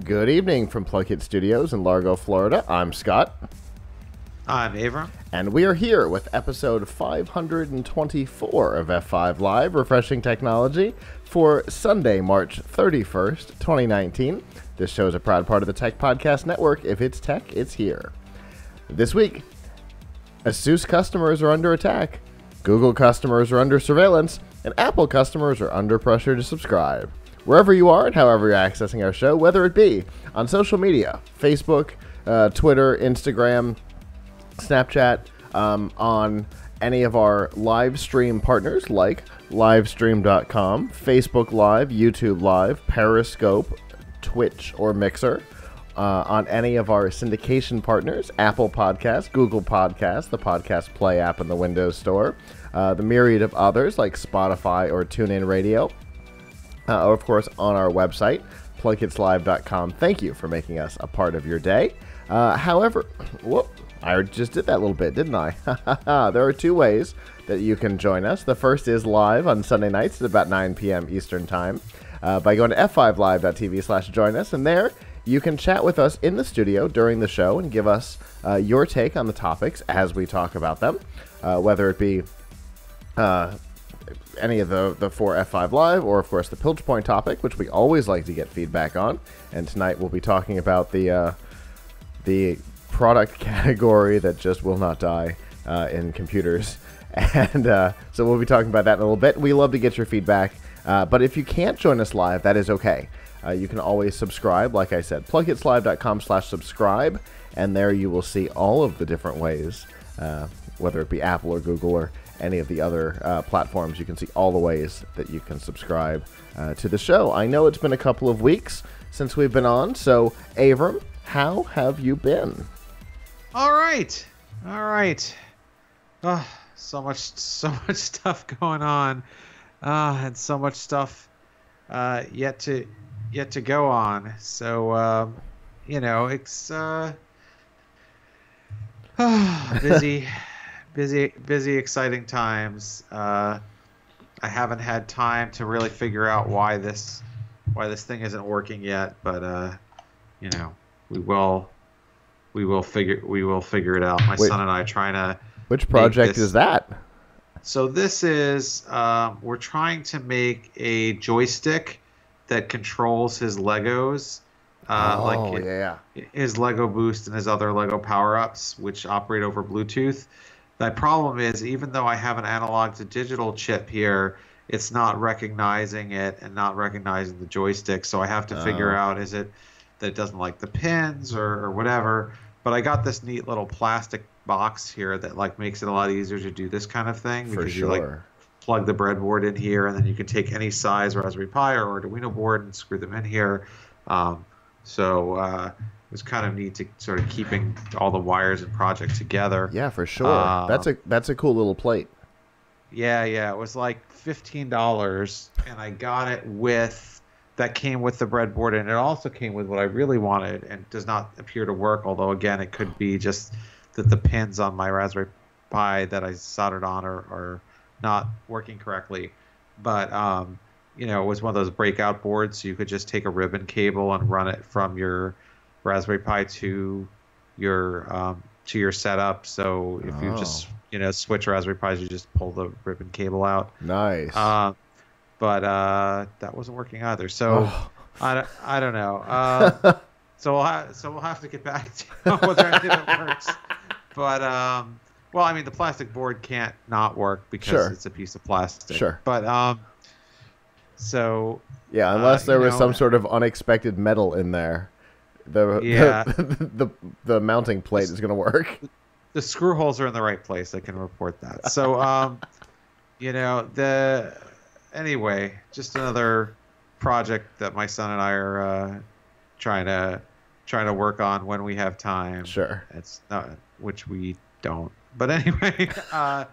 Good evening from PLUGHITZ Studios in Largo, Florida. I'm Scott. I'm Avram. And we are here with episode 524 of F5 Live, Refreshing Technology, for Sunday, March 31st, 2019. This show is a proud part of the Tech Podcast Network. If it's tech, it's here. This week, ASUS customers are under attack, Google customers are under surveillance, and Apple customers are under pressure to subscribe. Wherever you are and however you're accessing our show, whether it be on social media, Facebook, Twitter, Instagram, Snapchat, on any of our live stream partners like livestream.com, Facebook Live, YouTube Live, Periscope, Twitch, or Mixer, on any of our syndication partners, Apple Podcasts, Google Podcasts, the Podcast Play app in the Windows Store, the myriad of others like Spotify or TuneIn Radio, or of course on our website, PLUGHITZlive.com. Thank you for making us a part of your day. However, whoop, I just did that a little bit, didn't I? There are two ways that you can join us. The first is live on Sunday nights at about 9 p.m. Eastern Time by going to f5live.tv/join us, and there you can chat with us in the studio during the show and give us your take on the topics as we talk about them, whether it be any of the four F5 Live, or of course the Piltch Point topic, which we always like to get feedback on. And tonight we'll be talking about the product category that just will not die in computers. And so we'll be talking about that in a little bit. We love to get your feedback, but if you can't join us live, that is okay. You can always subscribe, like I said, PLUGHITZlive.com/subscribe, and there you will see all of the different ways, whether it be Apple or Google or any of the other platforms. You can see all the ways that you can subscribe to the show. I know it's been a couple of weeks since we've been on, so Avram, how have you been? All right. Oh, so much stuff going on, and so much stuff yet to go on. So it's busy, exciting times. I haven't had time to really figure out why this thing isn't working yet, but we will figure it out. My son and I are trying to. Which project is that? So this is we're trying to make a joystick that controls his Legos, his Lego Boost and his other Lego power-ups, which operate over Bluetooth. The problem is, even though I have an analog to digital chip here, it's not recognizing it and not recognizing the joystick. So I have to figure out, is it that it doesn't like the pins or whatever. But I got this neat little plastic box here that makes it a lot easier to do this kind of thing. Because you plug the breadboard in here, and then you can take any size Raspberry Pi or Arduino board and screw them in here. It was kind of neat to sort of keeping all the wires and project together. Yeah, for sure. That's a cool little plate. Yeah. It was like $15, and I got it that came with the breadboard, and it also came with what I really wanted, and does not appear to work. Although again, it could be just that the pins on my Raspberry Pi that I soldered on are not working correctly. But it was one of those breakout boards, so you could just take a ribbon cable and run it from your Raspberry Pi to your setup. So if you just switch Raspberry Pis, you just pull the ribbon cable out. Nice. But that wasn't working either. So I don't know. So we'll have to get back to whether any of it works. But the plastic board can't not work because it's a piece of plastic. Sure. But unless there was some sort of unexpected metal in there. The mounting plate is going to work. The screw holes are in the right place. I can report that. So, anyway, just another project that my son and I are trying to work on when we have time. Sure. It's not, which we don't. But anyway, I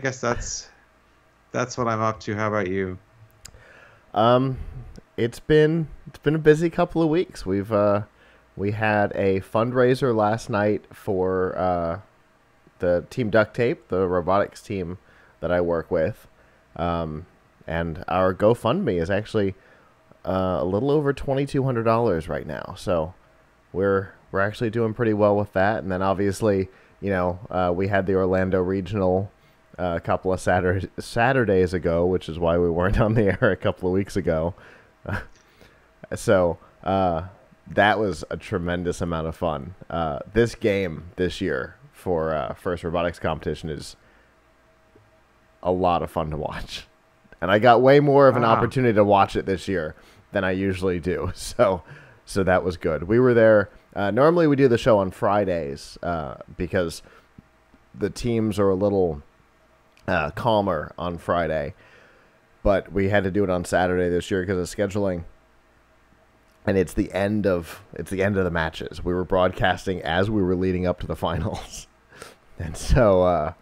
guess that's what I'm up to. How about you? It's been a busy couple of weeks. We had a fundraiser last night for the Team Duct Tape, the robotics team that I work with, and our GoFundMe is actually a little over $2,200 right now. So we're actually doing pretty well with that. And then obviously, we had the Orlando Regional a couple of Saturdays ago, which is why we weren't on the air a couple of weeks ago. So that was a tremendous amount of fun. This game this year for First Robotics Competition is a lot of fun to watch. And I got way more of an opportunity to watch it this year than I usually do. So that was good. We were there. Normally we do the show on Fridays because the teams are a little calmer on Friday. But we had to do it on Saturday this year because of scheduling. And it's the end of the matches. We were broadcasting as we were leading up to the finals. And so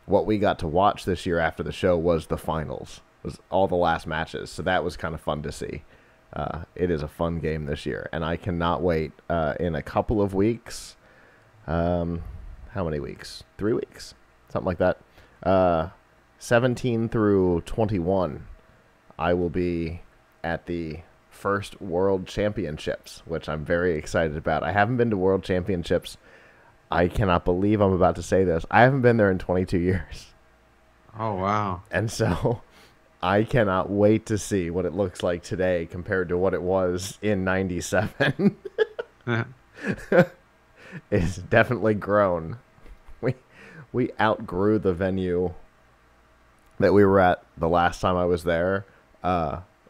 what we got to watch this year after the show was the finals. It was all the last matches. So that was kind of fun to see. It is a fun game this year. And I cannot wait in a couple of weeks. How many weeks? 3 weeks? Something like that. 17 through 21. I will be at the first World Championships, which I'm very excited about. I haven't been to World Championships. I cannot believe I'm about to say this. I haven't been there in 22 years. Oh, wow. And so I cannot wait to see what it looks like today compared to what it was in 97. It's definitely grown. We outgrew the venue that we were at the last time I was there,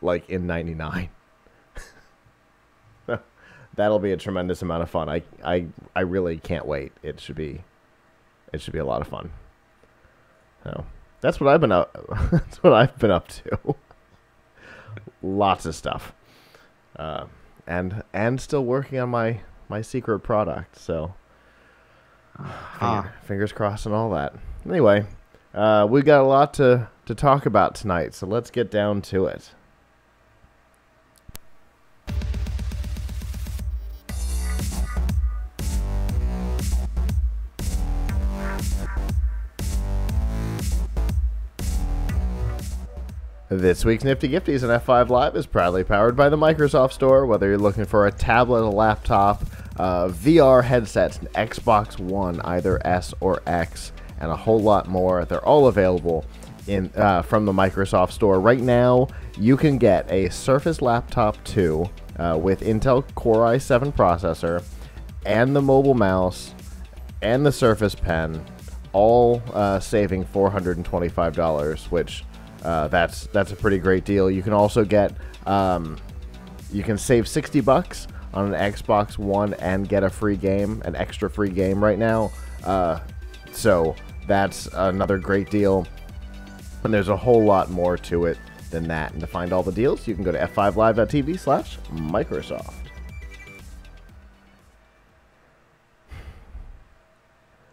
like in 99. That'll be a tremendous amount of fun. I really can't wait. It should be a lot of fun. So that's what I've been up. That's what I've been up to. Lots of stuff, and still working on my secret product. So fingers crossed and all that. Anyway, we got a lot to talk about tonight. So let's get down to it. This week's Nifty Gifties and F5 Live is proudly powered by the Microsoft Store. Whether you're looking for a tablet, a laptop, VR headsets, an Xbox One, either S or X, and a whole lot more, they're all available from the Microsoft Store. Right now, you can get a Surface Laptop 2 with Intel Core i7 processor, and the mobile mouse, and the Surface Pen, all saving $425, which that's a pretty great deal. You can also get you can save $60 on an Xbox One and get a free game, an extra free game right now. So that's another great deal. And there's a whole lot more to it than that. And to find all the deals, you can go to f5live.tv/Microsoft.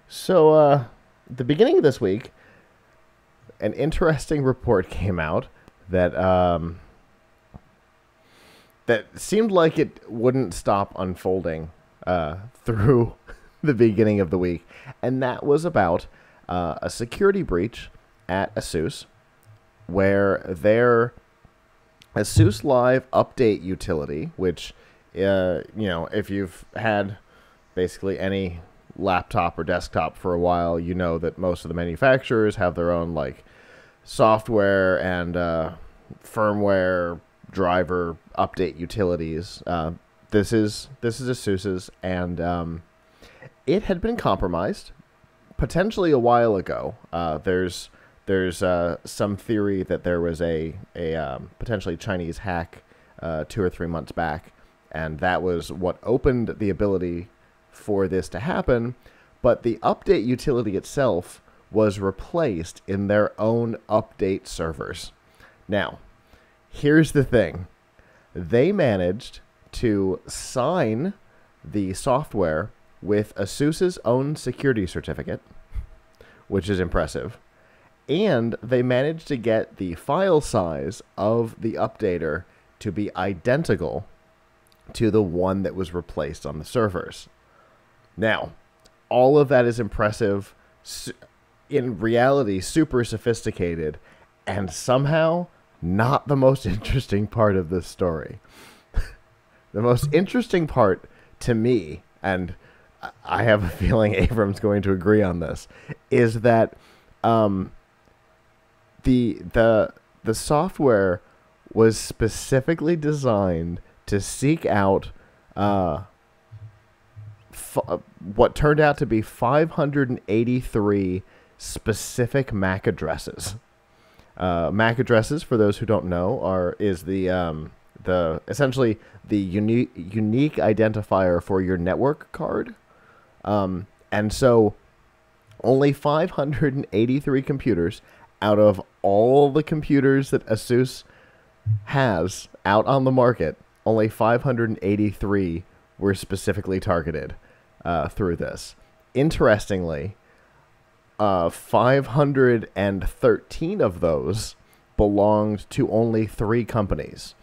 So at the beginning of this week, an interesting report came out that that seemed like it wouldn't stop unfolding through the beginning of the week, and that was about a security breach at ASUS, where their ASUS Live update utility, which if you've had basically any laptop or desktop for a while, you know that most of the manufacturers have their own software and firmware driver update utilities. This is ASUS's, and it had been compromised potentially a while ago. There's some theory that there was a potentially Chinese hack 2 or 3 months back, and that was what opened the ability for this to happen. But the update utility itself was replaced in their own update servers. Now, here's the thing. They managed to sign the software with ASUS's own security certificate, which is impressive. And they managed to get the file size of the updater to be identical to the one that was replaced on the servers. Now, all of that is impressive, in reality super sophisticated, and somehow not the most interesting part of this story. The most interesting part to me, and I have a feeling Avram's going to agree on this, is that the software was specifically designed to seek out what turned out to be 583 specific MAC addresses. MAC addresses, for those who don't know, is the essentially the unique identifier for your network card. And so only 583 computers out of all the computers that ASUS has out on the market, only 583 were specifically targeted through this. Interestingly, 513 of those belonged to only 3 companies: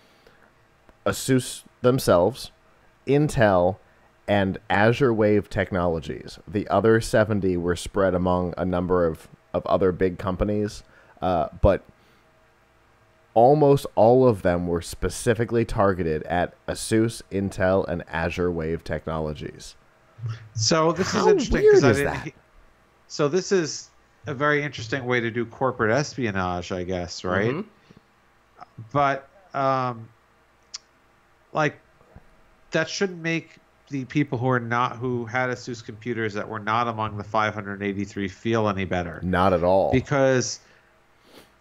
ASUS themselves, Intel, and Azure Wave Technologies. The other 70 were spread among a number of other big companies, but almost all of them were specifically targeted at ASUS, Intel, and Azure Wave Technologies. So this How is interesting weird because is that? So this is a very interesting way to do corporate espionage, I guess, right? Mm-hmm. But like that shouldn't make the people who had ASUS computers that were not among the 583 feel any better. Not at all. Because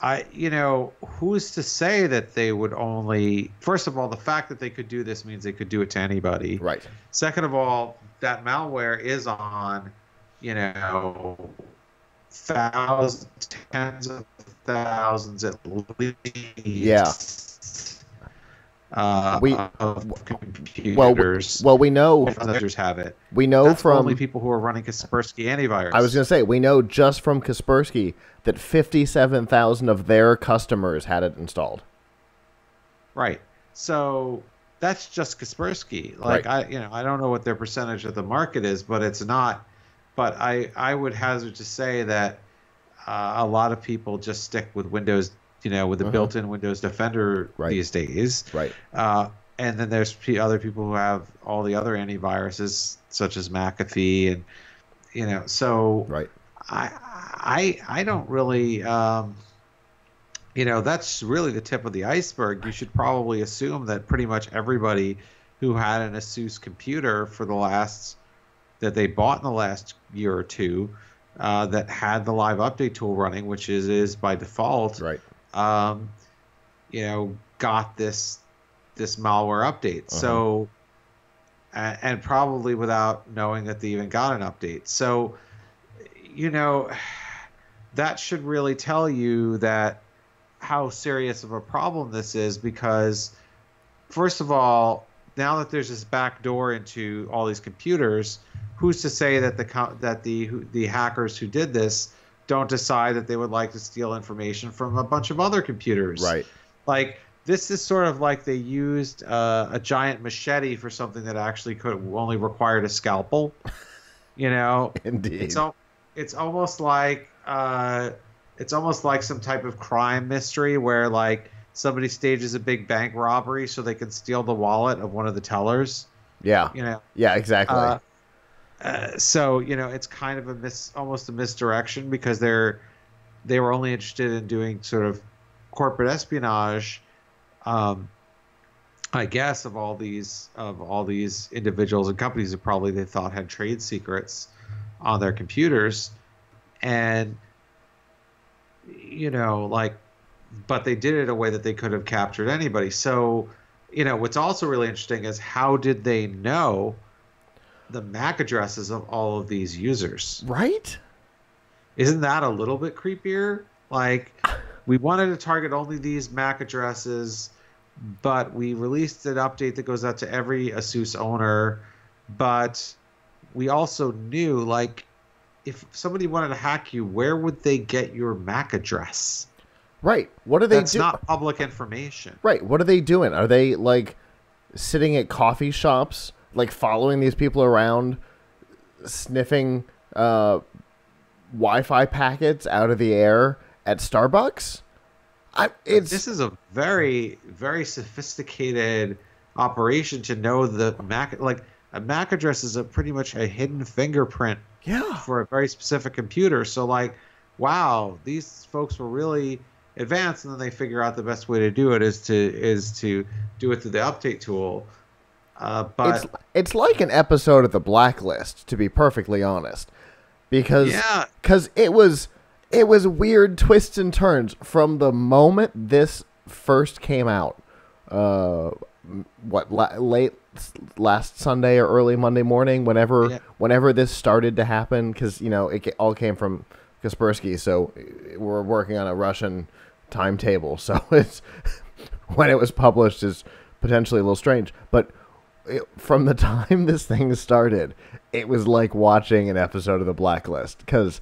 who's to say that they would only, first of all, the fact that they could do this means they could do it to anybody. Right. Second of all, that malware is on, thousands, tens of thousands at least. Yeah. Of computers. Well, we know others have it. We know That's from only people who are running Kaspersky antivirus. I was going to say, we know just from Kaspersky that 57,000 of their customers had it installed. Right. So that's just Kaspersky. Like right. I don't know what their percentage of the market is, but it's not. But I would hazard to say that a lot of people just stick with Windows, with the built-in Windows Defender these days. Right. And then there's other people who have all the other antiviruses, such as McAfee, and so right. I don't really, that's really the tip of the iceberg. You should probably assume that pretty much everybody who had an ASUS computer that they bought in the last year or two, that had the live update tool running, which is by default, right. Got this malware update. So, and probably without knowing that they even got an update. So, that should really tell you that how serious of a problem this is, because first of all, now that there's this back door into all these computers, who's to say that the hackers who did this don't decide that they would like to steal information from a bunch of other computers? Right. Like, this is sort of like they used a giant machete for something that actually only required a scalpel. Indeed. It's almost like some type of crime mystery where like somebody stages a big bank robbery so they can steal the wallet of one of the tellers. Yeah. Yeah, exactly. So it's kind of almost a misdirection, because they were only interested in doing sort of corporate espionage, I guess, of all these individuals and companies that probably they thought had trade secrets on their computers, and but they did it in a way that they could have captured anybody. So what's also really interesting is, how did they know the MAC addresses of all of these users? Right? Isn't that a little bit creepier? Like, we wanted to target only these MAC addresses, but we released an update that goes out to every ASUS owner. But we also knew, like, if somebody wanted to hack you, where would they get your MAC address? Right. What are they doing? That's not public information. Right. What are they doing? Are they, like, sitting at coffee shops, like, following these people around, sniffing Wi-Fi packets out of the air at Starbucks? This is a very, very sophisticated operation to know the MAC. Like a MAC address is pretty much a hidden fingerprint for a very specific computer. So like, wow, these folks were really advanced, and then they figure out the best way to do it is to do it through the update tool. But it's like an episode of The Blacklist, to be perfectly honest, because it was weird twists and turns from the moment this first came out. Late last Sunday or early Monday morning, whenever this started to happen, because it all came from Kaspersky, so we're working on a Russian timetable, so it's when it was published is potentially a little strange, but from the time this thing started, it was like watching an episode of The Blacklist, because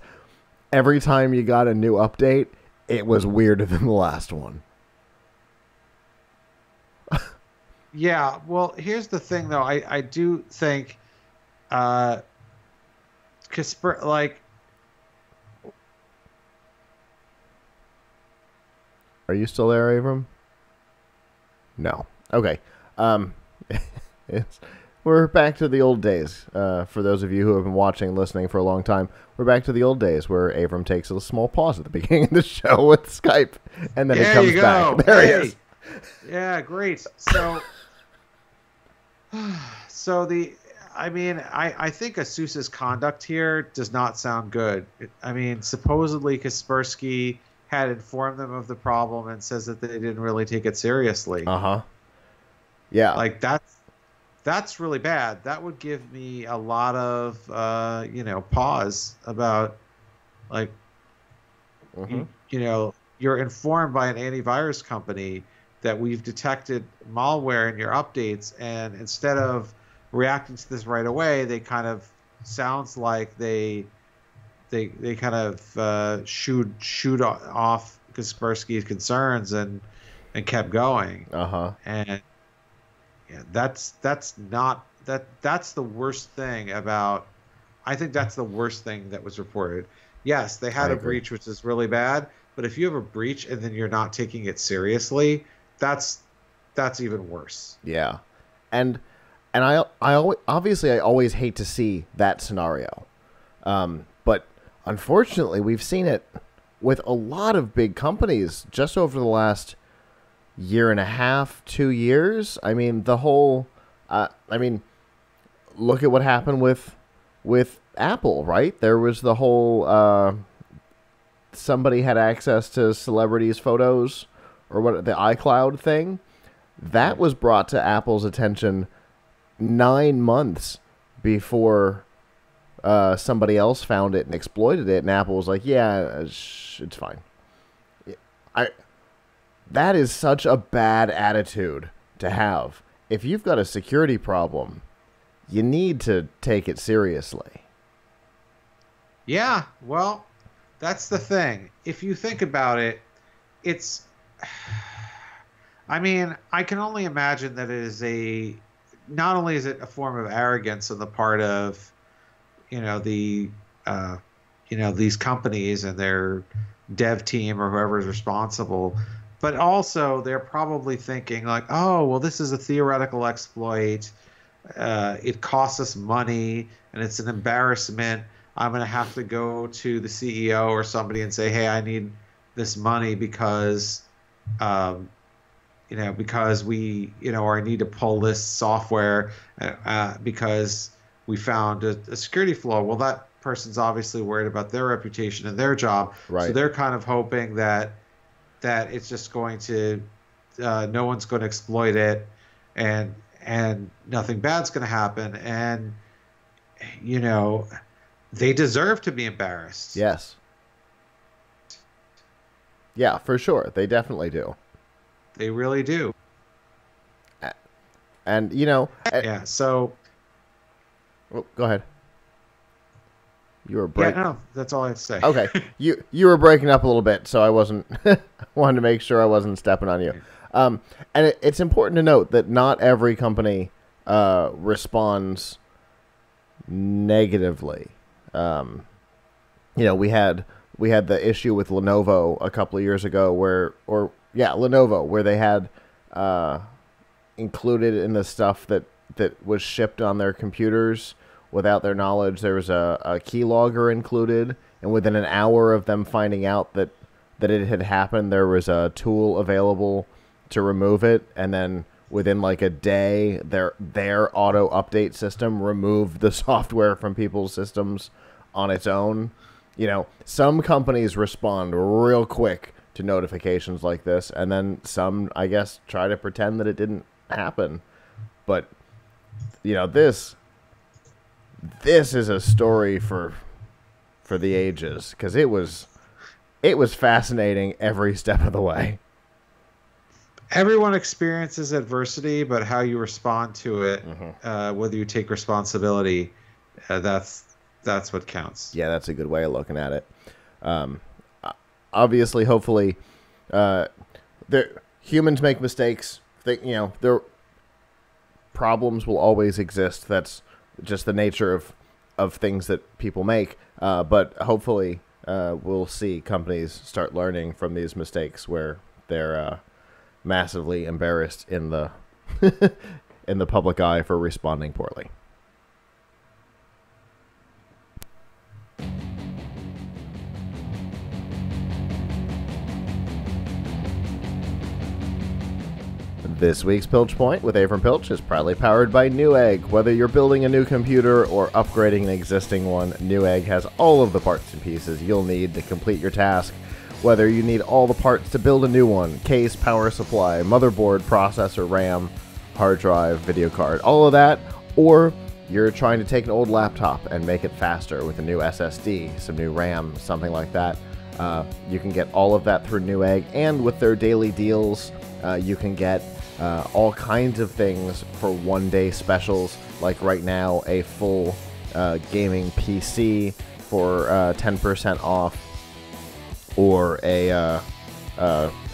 every time you got a new update, it was weirder than the last one. Yeah, well, here's the thing, though. I do think like... Are you still there, Avram? No. Okay. We're back to the old days. For those of you who have been watching and listening for a long time, we're back to the old days where Avram takes a small pause at the beginning of the show with Skype, and then he comes back. There he is. Yeah, great. So, I think ASUS's conduct here does not sound good. Supposedly Kaspersky had informed them of the problem and says that they didn't really take it seriously. Yeah. Like that's really bad. That would give me a lot of pause about, like, you're informed by an antivirus company that we've detected malware in your updates, and instead of reacting to this right away, they kind of sounds like they kind of shoot off Kaspersky's concerns and kept going. And yeah, that's the worst thing about. I think that's the worst thing that was reported. Yes, they had a breach, which is really bad. But if you have a breach and then you're not taking it seriously, that's even worse. Yeah, and I always hate to see that scenario, but unfortunately, we've seen it with a lot of big companies just over the last year and a half, 2 years. The whole, look at what happened with Apple, right? There was the whole, somebody had access to celebrities' photos, or what, the iCloud thing. That was brought to Apple's attention 9 months before somebody else found it and exploited it, and Apple was like, yeah, it's fine. That is such a bad attitude to have. If you've got a security problem, you need to take it seriously. Yeah, well, that's the thing. If you think about it, it's... I can only imagine that it is not only is it a form of arrogance on the part of, these companies and their dev team or whoever is responsible, but also they're probably thinking like, oh, well, this is a theoretical exploit. It costs us money and it's an embarrassment. I'm going to have to go to the CEO or somebody and say, hey, I need this money because, because we, or I need to pull this software because we found a security flaw. Well, that person's obviously worried about their reputation and their job. Right. So they're kind of hoping that it's just going to, no one's going to exploit it, and nothing bad's going to happen. And, they deserve to be embarrassed. Yes. Yeah, for sure. They definitely do. They really do. And, yeah, so... Oh, go ahead. You were breaking... Yeah, no, that's all I have to say. Okay. You were breaking up a little bit, so I wasn't... wanted to make sure I wasn't stepping on you. And it's important to note that not every company responds negatively. We had the issue with Lenovo a couple of years ago where Yeah, Lenovo, where they had included in the stuff that was shipped on their computers without their knowledge. There was a keylogger included, and within an hour of them finding out that it had happened, there was a tool available to remove it, and then within like a day, their auto update system removed the software from people's systems on its own. You know, some companies respond real quick to notifications like this, and then some, I guess, try to pretend that it didn't happen. But, you know, this is a story for the ages, because it was fascinating every step of the way. Everyone experiences adversity, but how you respond to it, whether you take responsibility, that's what counts. Yeah, that's a good way of looking at it. Obviously, hopefully, humans make mistakes. Their problems will always exist. That's just the nature of things that people make. But hopefully, we'll see companies start learning from these mistakes where they're massively embarrassed in the in the public eye for responding poorly. This week's Piltch Point with Avram Piltch is proudly powered by Newegg. Whether you're building a new computer or upgrading an existing one, Newegg has all of the parts and pieces you'll need to complete your task. Whether you need all the parts to build a new one, case, power supply, motherboard, processor, RAM, hard drive, video card, all of that, or you're trying to take an old laptop and make it faster with a new SSD, some new RAM, something like that, you can get all of that through Newegg. And with their daily deals, you can get all kinds of things for one-day specials, like right now a full gaming PC for 10% off, or a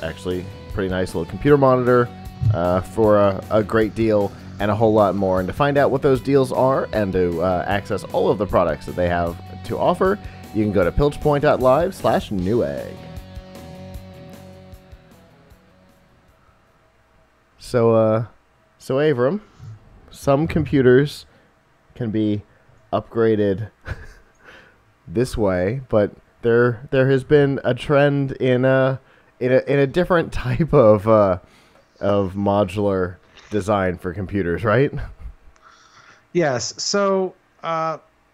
actually pretty nice little computer monitor for a great deal, and a whole lot more. And to find out what those deals are and to access all of the products that they have to offer, you can go to piltchpoint.live/Newegg. So Avram, some computers can be upgraded this way, but there has been a trend in a different type of modular design for computers, right? Yes. So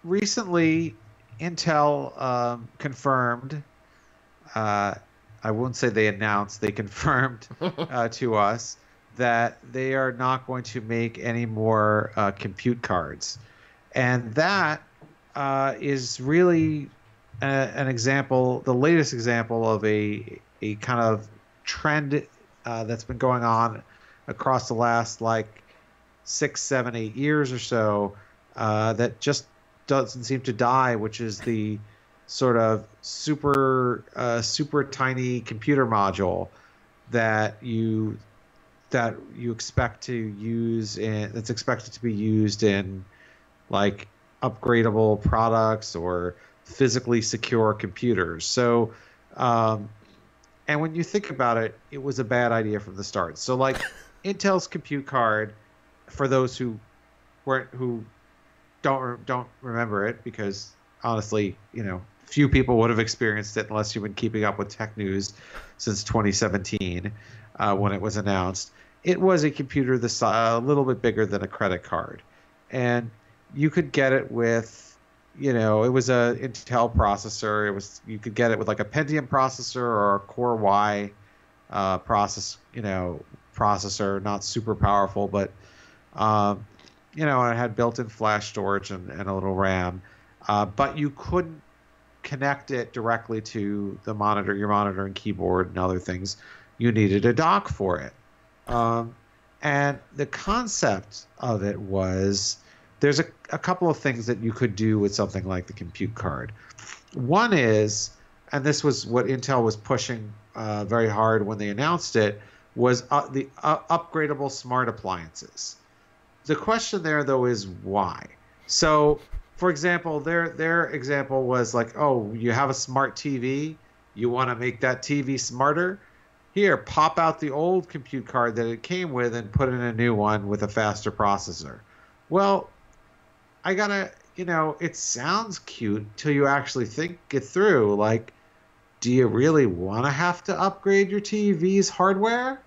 recently, Intel confirmed. I won't say they announced. They confirmed to us that they are not going to make any more compute cards, and that is really an example, the latest example of a kind of trend that's been going on across the last like 6, 7, 8 years or so, that just doesn't seem to die, which is the sort of super tiny computer module that you expect to use that's expected to be used in like upgradable products or physically secure computers. So, and when you think about it, it was a bad idea from the start. So like Intel's compute card, for those who don't remember it, because honestly, few people would have experienced it unless you've been keeping up with tech news since 2017 when it was announced. It was a computer a little bit bigger than a credit card, and you could get it with, it was a Intel processor. You could get it with like a Pentium processor or a Core Y processor, not super powerful, but and it had built-in flash storage and a little RAM, but you couldn't connect it directly to the monitor, your monitor and keyboard and other things. You needed a dock for it. And the concept of it was, there's a couple of things that you could do with something like the compute card. One is, and this was what Intel was pushing very hard when they announced it, was the upgradable smart appliances. The question there, though, is why? So, for example, their example was like, oh, you have a smart TV, you want to make that TV smarter? here, pop out the old compute card that it came with and put in a new one with a faster processor. Well, I gotta, it sounds cute till you actually think it through. Like, do you really want to have to upgrade your TV's hardware?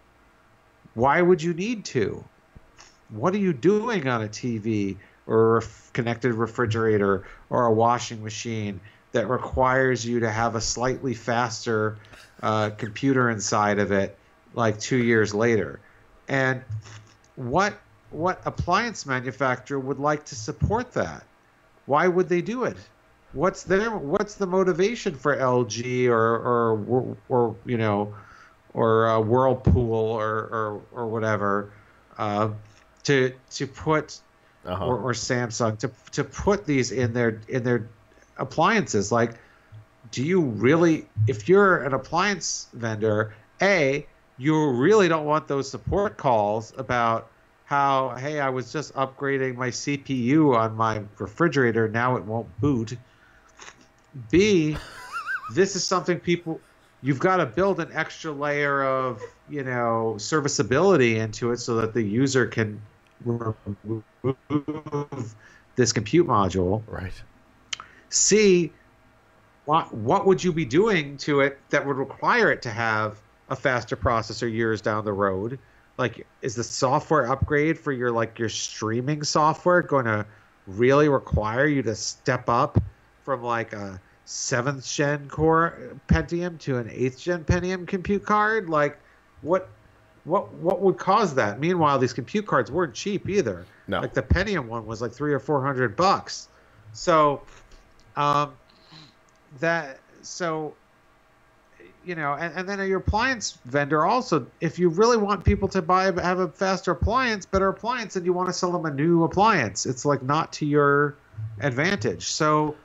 Why would you need to? What are you doing on a TV or a connected refrigerator or a washing machine that requires you to have a slightly faster computer inside of it like 2 years later? And what appliance manufacturer would like to support that? Why would they do it? What's the motivation for LG or Whirlpool or whatever to put or Samsung to put these in their appliances? Like, do you really, if you're an appliance vendor, you really don't want those support calls about how, hey, I was just upgrading my CPU on my refrigerator, now it won't boot. B, this is something you've got to build an extra layer of, serviceability into it so that the user can remove this compute module. Right. C, what would you be doing to it that would require it to have a faster processor years down the road? Like, is the software upgrade for your streaming software going to really require you to step up from like a 7th gen core Pentium to an 8th gen Pentium compute card? Like, what would cause that? Meanwhile, these compute cards weren't cheap either. No. Like the Pentium one was like $300 or $400. So, and then your appliance vendor also, if you really want people to have a faster appliance, better appliance, and you want to sell them a new appliance, it's like not to your advantage. So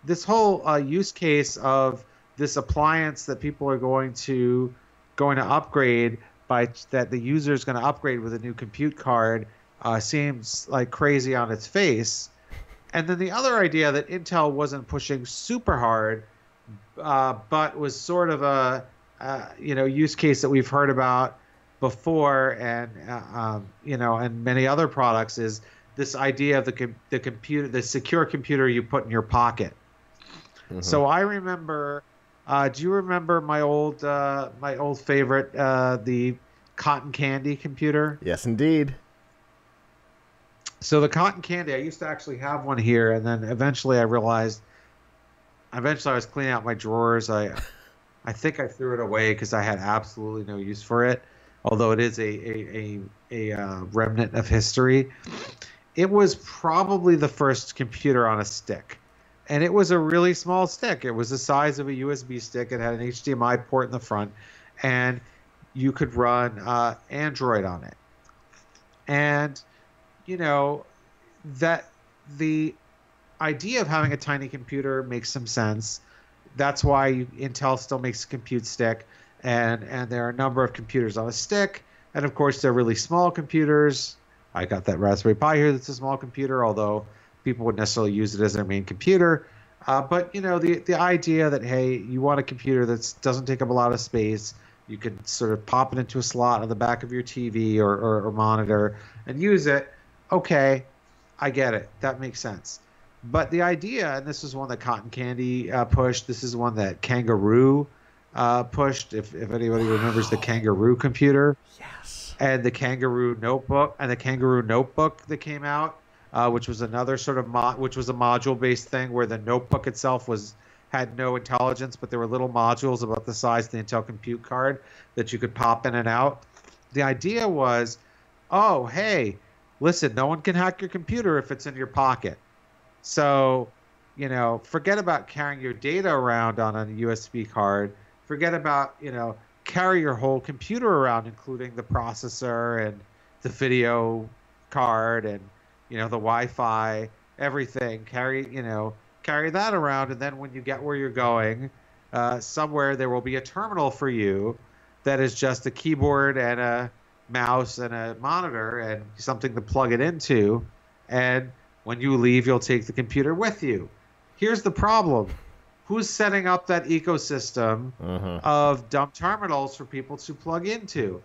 this whole use case of this appliance that people are going to upgrade that the user is going to upgrade with a new compute card seems like crazy on its face. And then the other idea that Intel wasn't pushing super hard, but was sort of a use case that we've heard about before, and and many other products, is this idea of the secure computer you put in your pocket. Mm-hmm. So I remember. Do you remember my old favorite, the cotton candy computer? Yes, indeed. So the cotton candy, I used to actually have one here, and then eventually I realized. Eventually, I was cleaning out my drawers. I think I threw it away because I had absolutely no use for it. Although it is a remnant of history, it was probably the first computer on a stick, and it was a really small stick. It was the size of a USB stick. It had an HDMI port in the front, and you could run Android on it. And that the idea of having a tiny computer makes some sense. That's why Intel still makes a compute stick, and there are a number of computers on a stick, and of course they're really small computers. I got that Raspberry Pi here that's a small computer, although people wouldn't necessarily use it as their main computer. But the idea that, hey, you want a computer that doesn't take up a lot of space, you can sort of pop it into a slot on the back of your TV or monitor and use it. Okay, I get it. That makes sense. But the idea, and this is one that Cotton Candy pushed, this is one that Kangaroo pushed, if anybody remembers the Kangaroo computer. Yes. And the Kangaroo notebook, that came out, which was another sort of which was a module-based thing where the notebook itself had no intelligence, but there were little modules about the size of the Intel compute card that you could pop in and out. The idea was, oh, hey, listen, no one can hack your computer if it's in your pocket. So, forget about carrying your data around on a USB card. Forget about, carry your whole computer around, including the processor and the video card and, the Wi-Fi, everything. Carry that around, and then when you get where you're going, somewhere there will be a terminal for you that is just a keyboard and a mouse and a monitor and something to plug it into, and when you leave, you'll take the computer with you. Here's the problem. who's setting up that ecosystem of dumb terminals for people to plug into?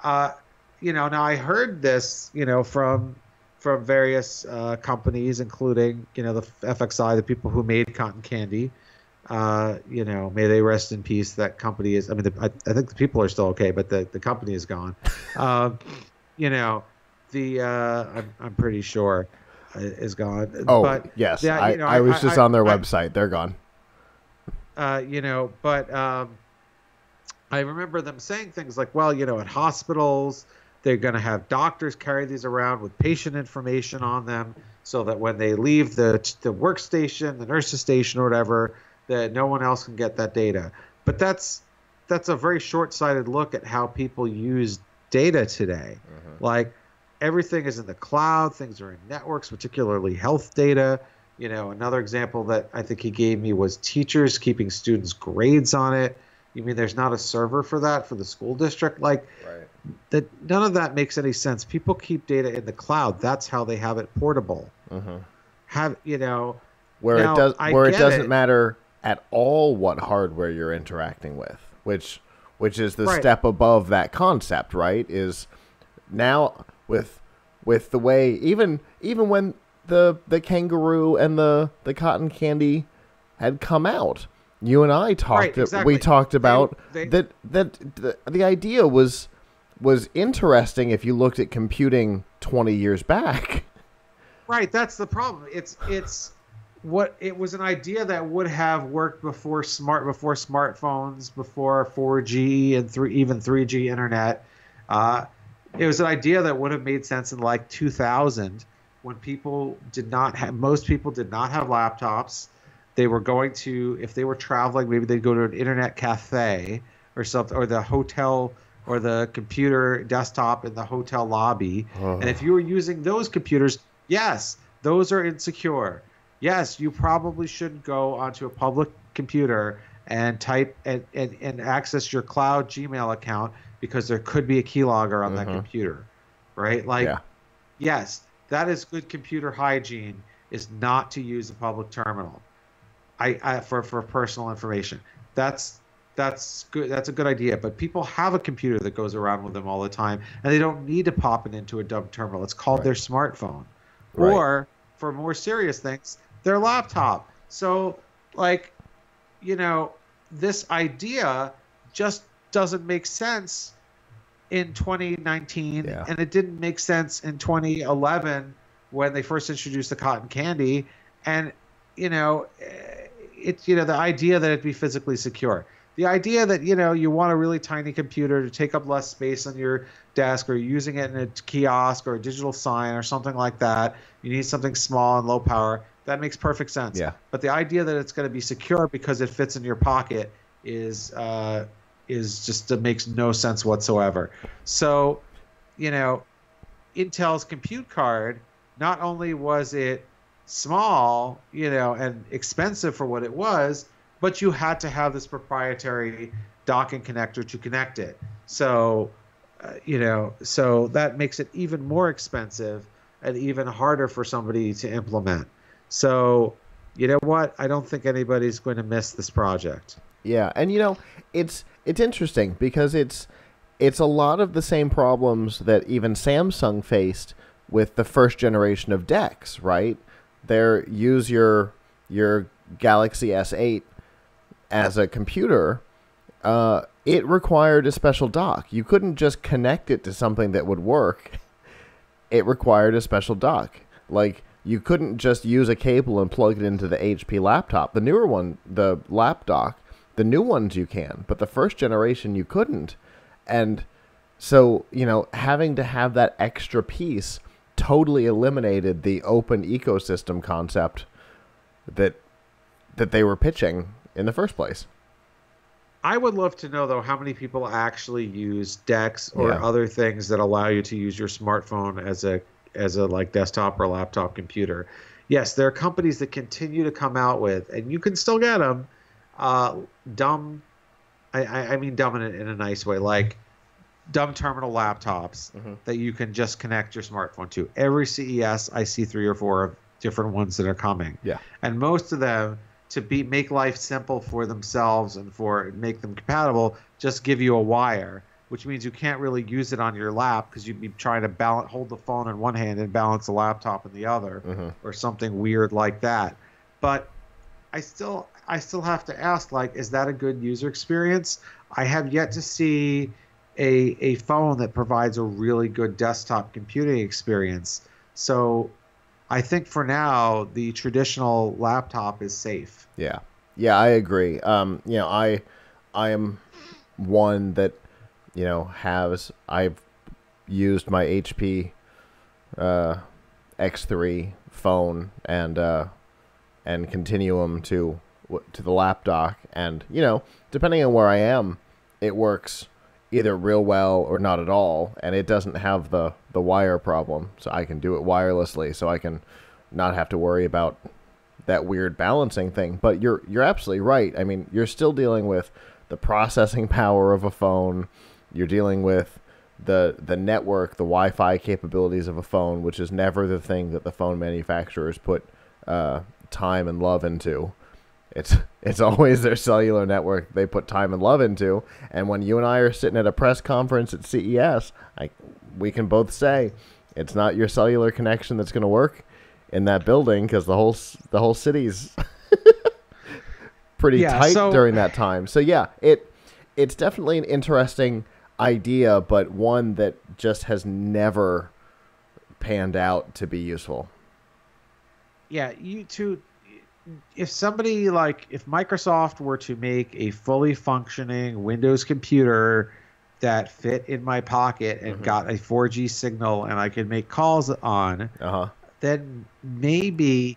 Now I heard this, from various companies, including, the FXI, the people who made cotton candy. May they rest in peace. That company is, I think the people are still okay, but the company is gone. I'm pretty sure is gone. Oh, but yes. I was just on their website. They're gone. I remember them saying things like, well, at hospitals, they're going to have doctors carry these around with patient information on them so that when they leave the workstation, the nurse's station or whatever, that no one else can get that data. But that's a very short-sighted look at how people use data today. Like, everything is in the cloud. Things are in networks, particularly health data. Another example that I think he gave me was teachers keeping students' grades on it. You mean there's not a server for that for the school district? Like, that none of that makes any sense. People keep data in the cloud. That's how they have it portable. Where it doesn't matter at all what hardware you're interacting with, which is the step above that concept, right? Is now with the way even when the kangaroo and the cotton candy had come out, you and I talked. We talked about that the idea was interesting if you looked at computing 20 years back. Right, that's the problem. It was an idea that would have worked before smartphones, before 4G and even 3G internet. It was an idea that would have made sense in like 2000 when most people did not have laptops. They were going to, if they were traveling, maybe they'd go to an internet cafe or something, or the hotel or the computer desktop in the hotel lobby. And if you were using those computers, yes, those are insecure. Yes, you probably shouldn't go onto a public computer and type and access your cloud Gmail account because there could be a keylogger on that computer, right? Yes, that is good computer hygiene, is not to use a public terminal. For personal information. That's good. That's a good idea. But people have a computer that goes around with them all the time, and they don't need to pop it into a dumb terminal. It's called their smartphone, or for more serious things, their laptop. So, this idea just doesn't make sense in 2019, and it didn't make sense in 2011 when they first introduced the cotton candy, and the idea that it'd be physically secure, the idea that you want a really tiny computer to take up less space on your desk, or using it in a kiosk or a digital sign or something like that, you need something small and low power. That makes perfect sense. But the idea that it's going to be secure because it fits in your pocket is just makes no sense whatsoever. So Intel's compute card, not only was it small, and expensive for what it was, but you had to have this proprietary docking connector to connect it. So, so that makes it even more expensive and even harder for somebody to implement. So, you know what? I don't think anybody's going to miss this project. Yeah, and it's interesting because it's a lot of the same problems that even Samsung faced with the first generation of DeX, right? Use your Galaxy S8 as a computer. It required a special dock. You couldn't just connect it to something that would work. It required a special dock. Like, you couldn't just use a cable and plug it into the HP laptop. The newer one, the lap dock, the new ones you can, but the first generation you couldn't. And so, having to have that extra piece totally eliminated the open ecosystem concept that they were pitching in the first place. I would love to know, though, how many people actually use DeX or other things that allow you to use your smartphone as a like desktop or laptop computer. Yes, there are companies that continue to come out with, and you can still get them, dumb. I mean dumb in a nice way, like dumb terminal laptops that you can just connect your smartphone to. Every CES, I see 3 or 4 of different ones that are coming. Yeah. And most of them make life simple for themselves and make them compatible, just give you a wire, which means you can't really use it on your lap because you'd be trying to hold the phone in one hand and balance the laptop in the other, or something weird like that. But I still have to ask, like, is that a good user experience? I have yet to see a phone that provides a really good desktop computing experience. So I think for now, the traditional laptop is safe. Yeah. Yeah, I agree. You know, I am one that, you know, I've used my HP X3 phone and Continuum to the lap dock, and, you know, depending on where I am, it works either real well or not at all, and it doesn't have the wire problem, so I can do it wirelessly, so I can not have to worry about that weird balancing thing. But you're absolutely right. I mean, you're still dealing with the processing power of a phone. You're dealing with the network, the Wi-Fi capabilities of a phone, which is never the thing that the phone manufacturers put time and love into. It's always their cellular network they put time and love into. And when you and I are sitting at a press conference at CES, we can both say it's not your cellular connection that's going to work in that building, because the whole city's pretty tight during that time. So yeah, it's definitely an interesting idea, but one that just has never panned out to be useful. Yeah, if Microsoft were to make a fully functioning Windows computer that fit in my pocket and got a 4G signal and I could make calls on, then maybe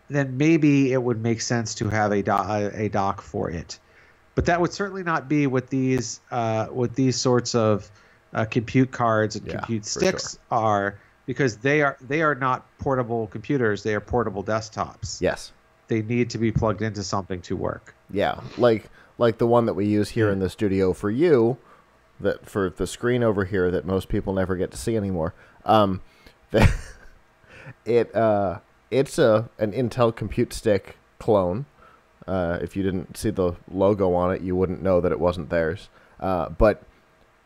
it would make sense to have a dock for it. But that would certainly not be with these sorts of compute cards and compute sticks are, because they are not portable computers. They are portable desktops. Yes. They need to be plugged into something to work. Yeah, like the one that we use here in the studio for you, that for the screen over here that most people never get to see anymore. It's an Intel Compute Stick clone. If you didn't see the logo on it, you wouldn't know that it wasn't theirs. But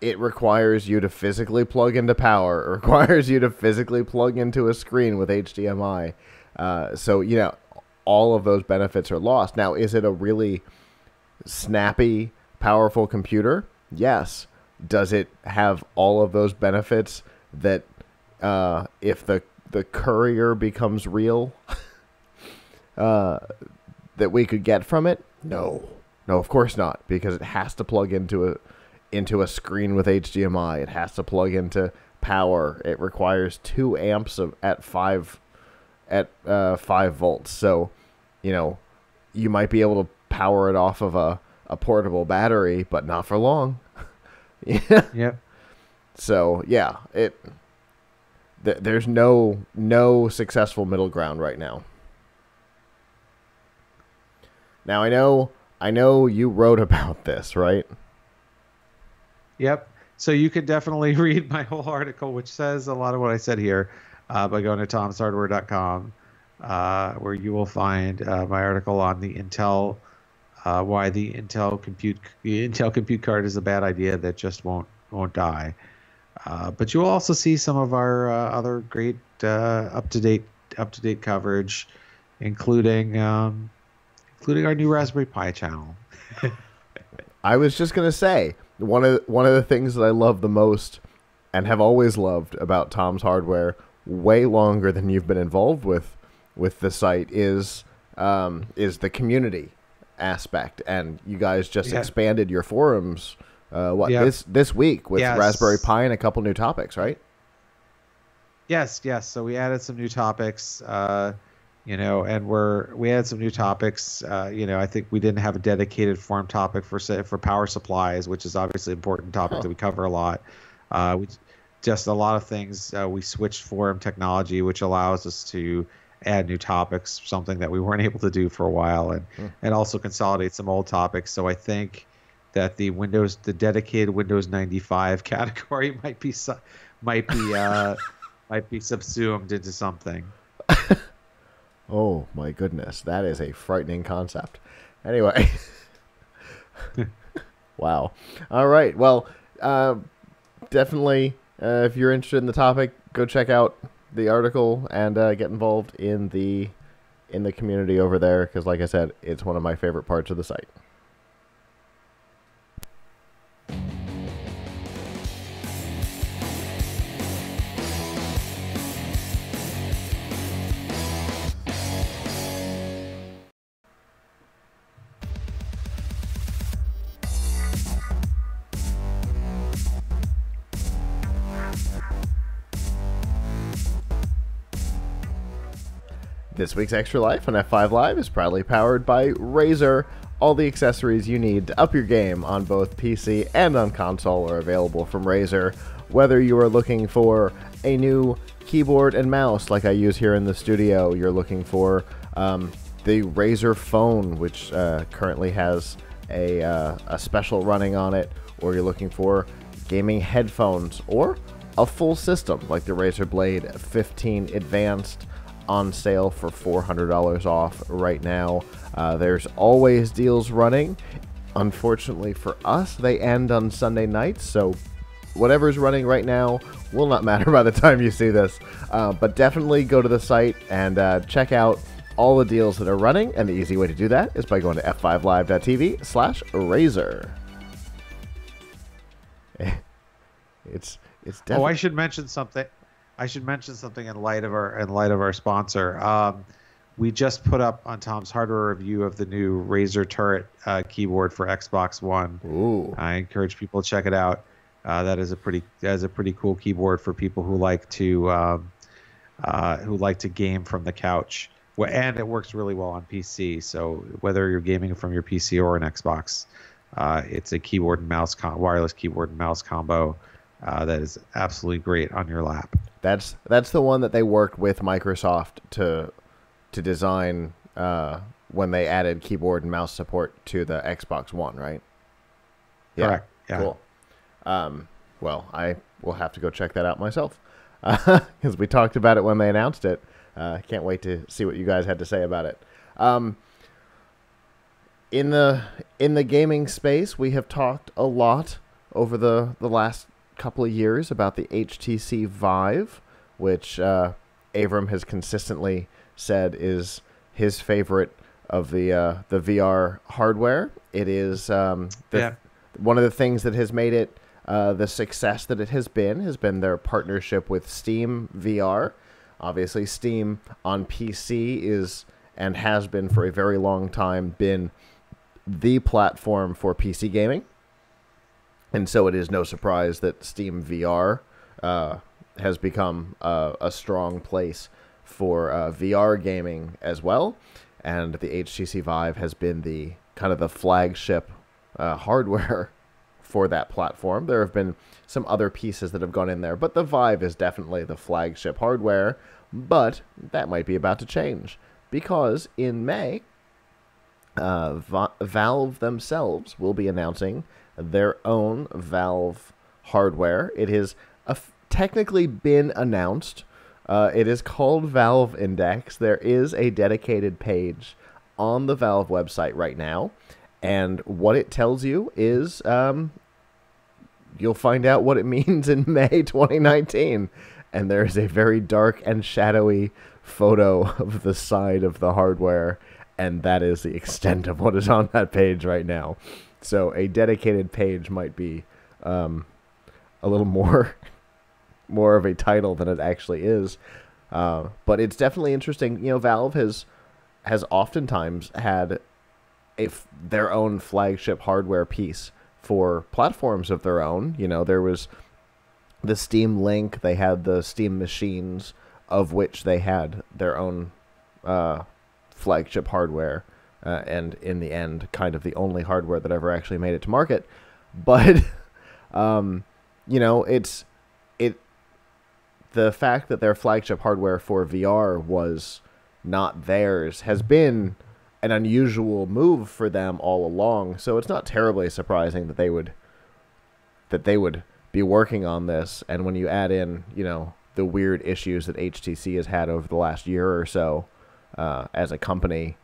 it requires you to physically plug into power. It requires you to physically plug into a screen with HDMI. So, you know, all of those benefits are lost. Now, is it a really snappy, powerful computer? Yes. Does it have all of those benefits that if the courier becomes real, that we could get from it? No. No, of course not, because it has to plug into a screen with HDMI. It has to plug into power. It requires 2 amps at 5 volts. So, you know, you might be able to power it off of a portable battery, but not for long. Yeah. Yep. So, yeah, there's no successful middle ground right now. Now, I know you wrote about this, right? Yep. So you could definitely read my whole article, which says a lot of what I said here, by going to tomshardware.com, where you will find my article on the Intel, why the Intel compute card is a bad idea that just won't die. But you'll also see some of our other great up to date coverage, including our new Raspberry Pi channel. I was just gonna say, one of the things that I love the most and have always loved about Tom's Hardware, way longer than you've been involved with the site, is the community aspect. And you guys just expanded your forums this week with Raspberry Pi and a couple new topics, right? Yes. So we added some new topics, and we added some new topics. I think we didn't have a dedicated forum topic for power supplies, which is obviously an important topic that we cover a lot. Just a lot of things. We switched forum technology, which allows us to add new topics, something that we weren't able to do for a while, and also consolidate some old topics. So I think that the dedicated Windows 95 category might be subsumed into something. Oh my goodness, that is a frightening concept. Anyway, wow. All right. Well, definitely, if you're interested in the topic, go check out the article and get involved in the community over there, because, like I said, it's one of my favorite parts of the site. This week's Extra Life on F5 Live is proudly powered by Razer. All the accessories you need to up your game on both PC and on console are available from Razer. Whether you are looking for a new keyboard and mouse like I use here in the studio, you're looking for the Razer phone, which currently has a special running on it, or you're looking for gaming headphones, or a full system like the Razer Blade 15 Advanced, on sale for $400 off right now. There's always deals running. Unfortunately for us, they end on Sunday nights, so whatever's running right now will not matter by the time you see this. But definitely go to the site and check out all the deals that are running, and the easy way to do that is by going to f5live.tv/Razer. It's definitely... Oh, I should mention something. In light of our sponsor. We just put up on Tom's hardware review of the new Razer Turret keyboard for Xbox One. Ooh. I encourage people to check it out. That is a pretty cool keyboard for people who like to game from the couch. And it works really well on PC. So whether you're gaming from your PC or an Xbox, it's a keyboard and mouse wireless keyboard and mouse combo that is absolutely great on your lap. That's the one that they worked with Microsoft to design when they added keyboard and mouse support to the Xbox One, right? Yeah. Correct. Yeah. Cool. Well, I will have to go check that out myself because we talked about it when they announced it. Can't wait to see what you guys had to say about it. In the gaming space, we have talked a lot over the last couple of years about the HTC Vive, which Avram has consistently said is his favorite of the VR hardware. It is one of the things that has made it the success that it has been their partnership with SteamVR. Obviously, Steam on PC is and has been for a very long time been the platform for PC gaming. And so it is no surprise that SteamVR has become a strong place for VR gaming as well. And the HTC Vive has been the kind of the flagship hardware for that platform. There have been some other pieces that have gone in there, but the Vive is definitely the flagship hardware. But that might be about to change, because in May, Valve themselves will be announcing their own Valve hardware. It has technically been announced. It is called Valve Index. There is a dedicated page on the Valve website right now, and what it tells you is you'll find out what it means in May 2019. And there is a very dark and shadowy photo of the side of the hardware, and that is the extent of what is on that page right now. So a dedicated page might be a little more of a title than it actually is. But it's definitely interesting. You know, Valve has oftentimes had their own flagship hardware piece for platforms of their own. You know, there was the Steam Link, they had the Steam Machines, of which they had their own flagship hardware, and in the end, kind of the only hardware that ever actually made it to market. But, you know, the fact that their flagship hardware for VR was not theirs has been an unusual move for them all along. So it's not terribly surprising that they would be working on this. And when you add in, you know, the weird issues that HTC has had over the last year or so, as a company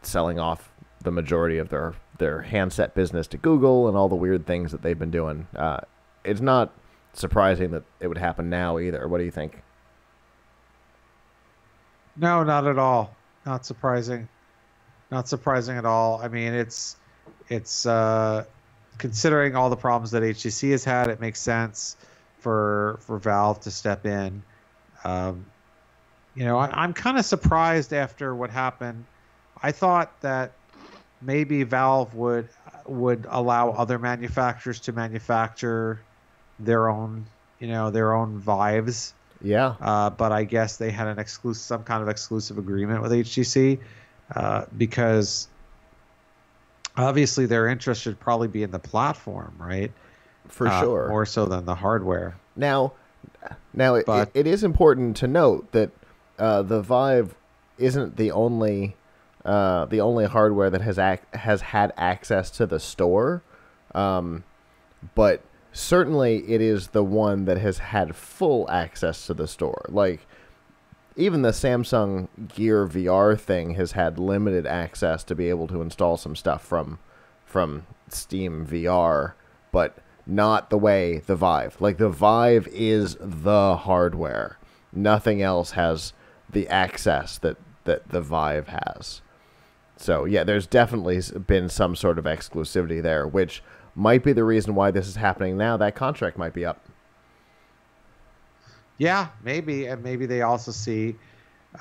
selling off the majority of their handset business to Google and all the weird things that they've been doing. It's not surprising that it would happen now either. What do you think? No, not at all. Not surprising. Not surprising at all. I mean, it's considering all the problems that HTC has had, it makes sense for Valve to step in. I'm kind of surprised after what happened. I thought that maybe Valve would allow other manufacturers to manufacture their own Vives. Yeah. But I guess they had some kind of exclusive agreement with HTC because obviously their interest should probably be in the platform, right? For sure. More so than the hardware. Now, it is important to note that the Vive isn't the only hardware that has had access to the store, but certainly it is the one that has had full access to the store. Like, even the Samsung Gear VR thing has had limited access to be able to install some stuff from SteamVR, but not the way the Vive. Like, the Vive is the hardware. Nothing else has the access that the Vive has. So, yeah, there's definitely been some sort of exclusivity there, which might be the reason why this is happening now. That contract might be up. Yeah, maybe. And maybe they also see,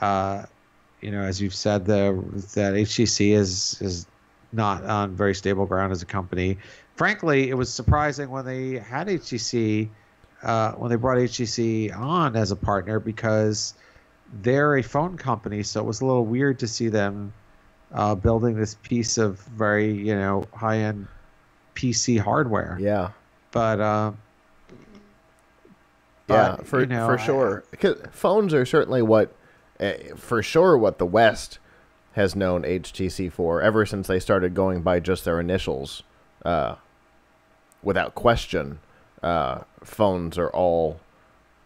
as you've said, that HTC is not on very stable ground as a company. Frankly, it was surprising when they had HTC, when they brought HTC on as a partner, because they're a phone company. So it was a little weird to see them building this piece of very, high-end PC hardware. Yeah. But for sure. Because phones are certainly what the West has known HTC for ever since they started going by just their initials. Without question, phones are all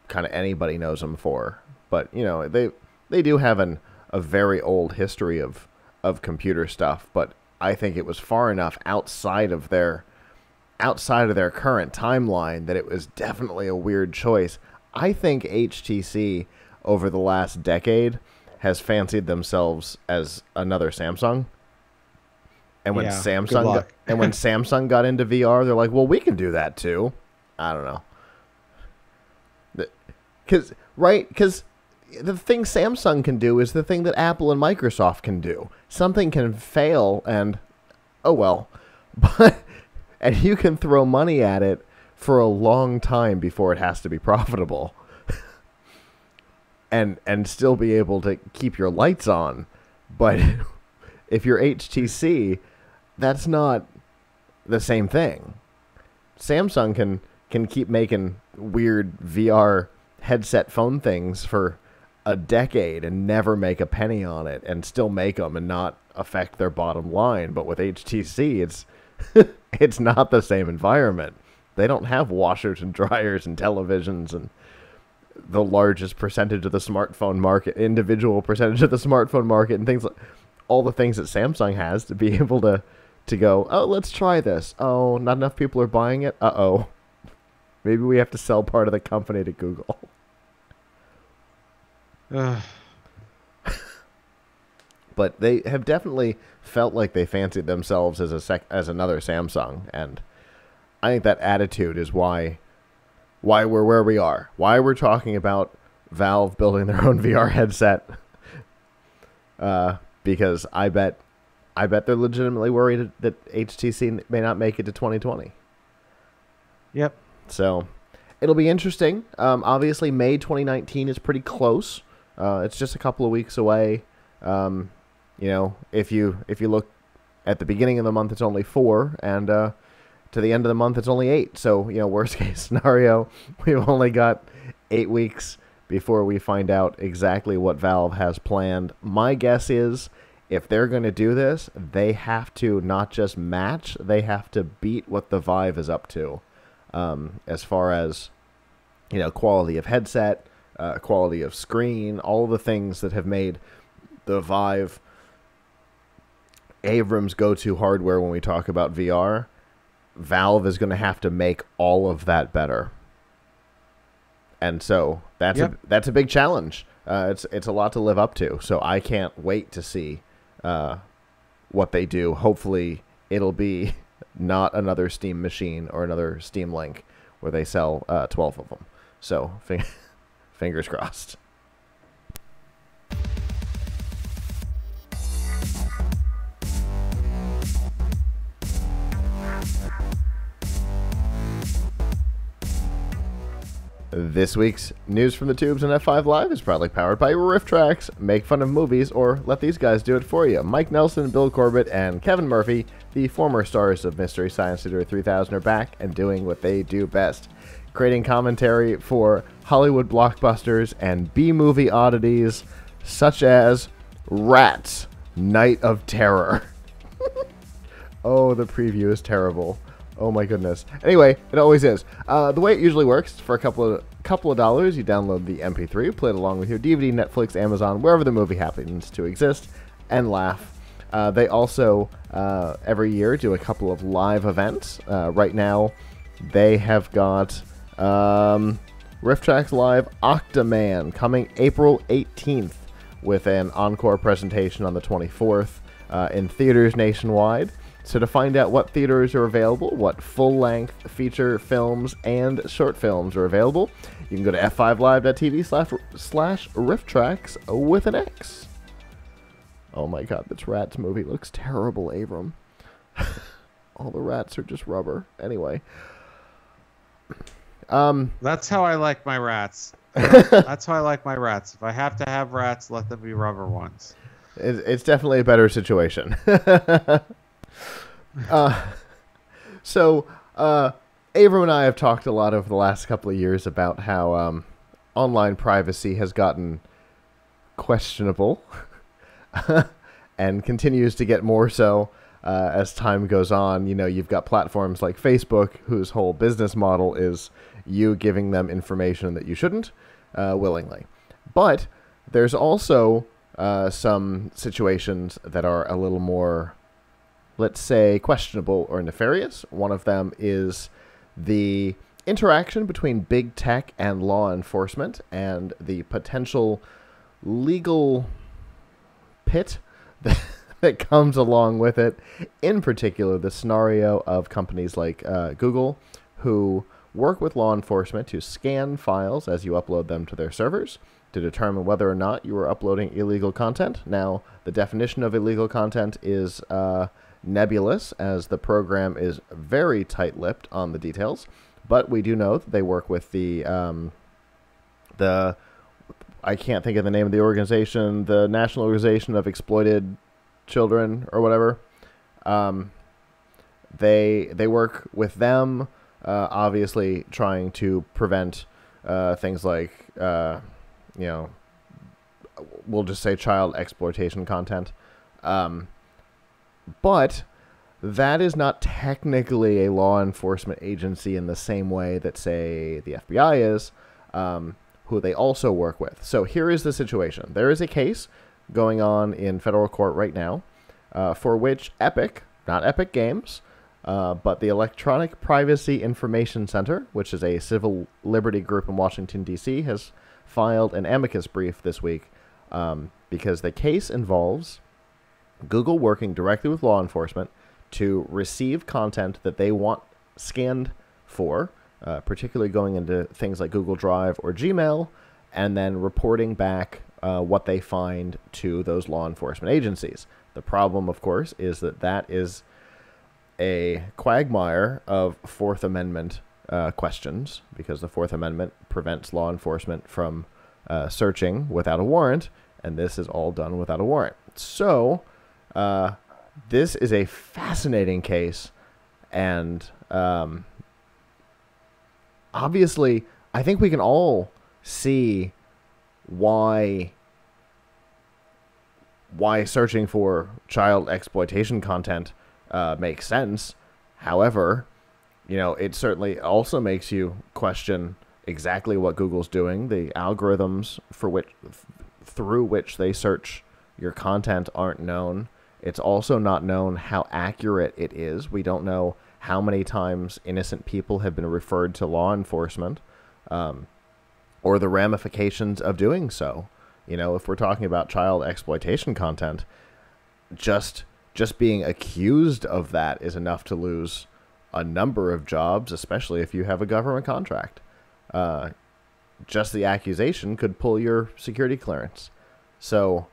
kind of anybody knows them for. But they do have a very old history of computer stuff. But I think it was far enough outside of their current timeline that it was definitely a weird choice. I think HTC over the last decade has fancied themselves as another Samsung. And when Samsung got into VR, they're like, well, we can do that too. I don't know. Because the thing Samsung can do is the thing that Apple and Microsoft can do. Something can fail and, oh well. And you can throw money at it for a long time before it has to be profitable. and still be able to keep your lights on. But if you're HTC, that's not the same thing. Samsung can keep making weird VR headset phone things for a decade and never make a penny on it and still make them and not affect their bottom line. But with HTC, it's not the same environment. They don't have washers and dryers and televisions and the largest percentage of the smartphone market, individual percentage of the smartphone market, and things like all the things that Samsung has to be able to go, oh, let's try this. Oh, not enough people are buying it. Uh-oh. Maybe we have to sell part of the company to Google. But they have definitely felt like they fancied themselves as another Samsung, and I think that attitude is why we're where we are. Why we're talking about Valve building their own VR headset. Because I bet they're legitimately worried that HTC may not make it to 2020. Yep. So it'll be interesting. Obviously, May 2019 is pretty close. It's just a couple of weeks away. If you look at the beginning of the month, it's only 4, and to the end of the month, it's only 8. So, worst case scenario, we've only got 8 weeks before we find out exactly what Valve has planned. My guess is, if they're going to do this, they have to not just match, they have to beat what the Vive is up to, as far as, quality of headset, quality of screen, all the things that have made the Vive Avram's go-to hardware when we talk about VR. Valve is going to have to make all of that better. And so that's a big challenge. It's a lot to live up to. So I can't wait to see what they do. Hopefully it'll be not another Steam machine or another Steam Link where they sell 12 of them. So fingers crossed. This week's News from the Tubes and F5 Live is proudly powered by RiffTrax. Make fun of movies or let these guys do it for you. Mike Nelson, Bill Corbett, and Kevin Murphy, the former stars of Mystery Science Theater 3000, are back and doing what they do best. Creating commentary for Hollywood blockbusters and B-movie oddities such as Rats, Night of Terror. Oh, the preview is terrible. Oh my goodness. Anyway, it always is. The way it usually works, for a couple of dollars, you download the MP3, play it along with your DVD, Netflix, Amazon, wherever the movie happens to exist, and laugh. They also, every year, do a couple of live events. Right now, they have got RiffTrax Live Octaman coming April 18th with an encore presentation on the 24th in theaters nationwide. So to find out what theaters are available, what full-length feature films and short films are available, you can go to f5live.tv/RiffTrax with an X. Oh my god, this Rats movie looks terrible, Avram. All the rats are just rubber. Anyway. That's how I like my rats. That's how I like my rats. If I have to have rats, let them be rubber ones. It's definitely a better situation. So Avram and I have talked a lot over the last couple of years about how online privacy has gotten questionable and continues to get more so as time goes on. You know, you've got platforms like Facebook whose whole business model is you giving them information that you shouldn't willingly. But there's also some situations that are a little more, let's say, questionable or nefarious. One of them is the interaction between big tech and law enforcement and the potential legal pit that comes along with it. In particular, the scenario of companies like Google, who work with law enforcement to scan files as you upload them to their servers to determine whether or not you are uploading illegal content. Now, the definition of illegal content is nebulous, as the program is very tight-lipped on the details, but we do know that they work with the I can't think of the name of the organization, the National Organization of Exploited Children or whatever. They work with them, obviously trying to prevent things like you know, we'll just say child exploitation content. But that is not technically a law enforcement agency in the same way that, say, the FBI is, who they also work with. So here is the situation. There is a case going on in federal court right now for which Epic, not Epic Games, but the Electronic Privacy Information Center, which is a civil liberty group in Washington, D.C., has filed an amicus brief this week because the case involves Google working directly with law enforcement to receive content that they want scanned for, particularly going into things like Google Drive or Gmail, and then reporting back what they find to those law enforcement agencies. The problem, of course, is that that is a quagmire of Fourth Amendment questions, because the Fourth Amendment prevents law enforcement from searching without a warrant, and this is all done without a warrant. So this is a fascinating case, and obviously I think we can all see why searching for child exploitation content makes sense. However, you know, it certainly also makes you question exactly what Google's doing. The algorithms through which they search your content aren't known. It's also not known how accurate it is. We don't know how many times innocent people have been referred to law enforcement, or the ramifications of doing so. You know, if we're talking about child exploitation content, just being accused of that is enough to lose a number of jobs, especially if you have a government contract. Just the accusation could pull your security clearance. So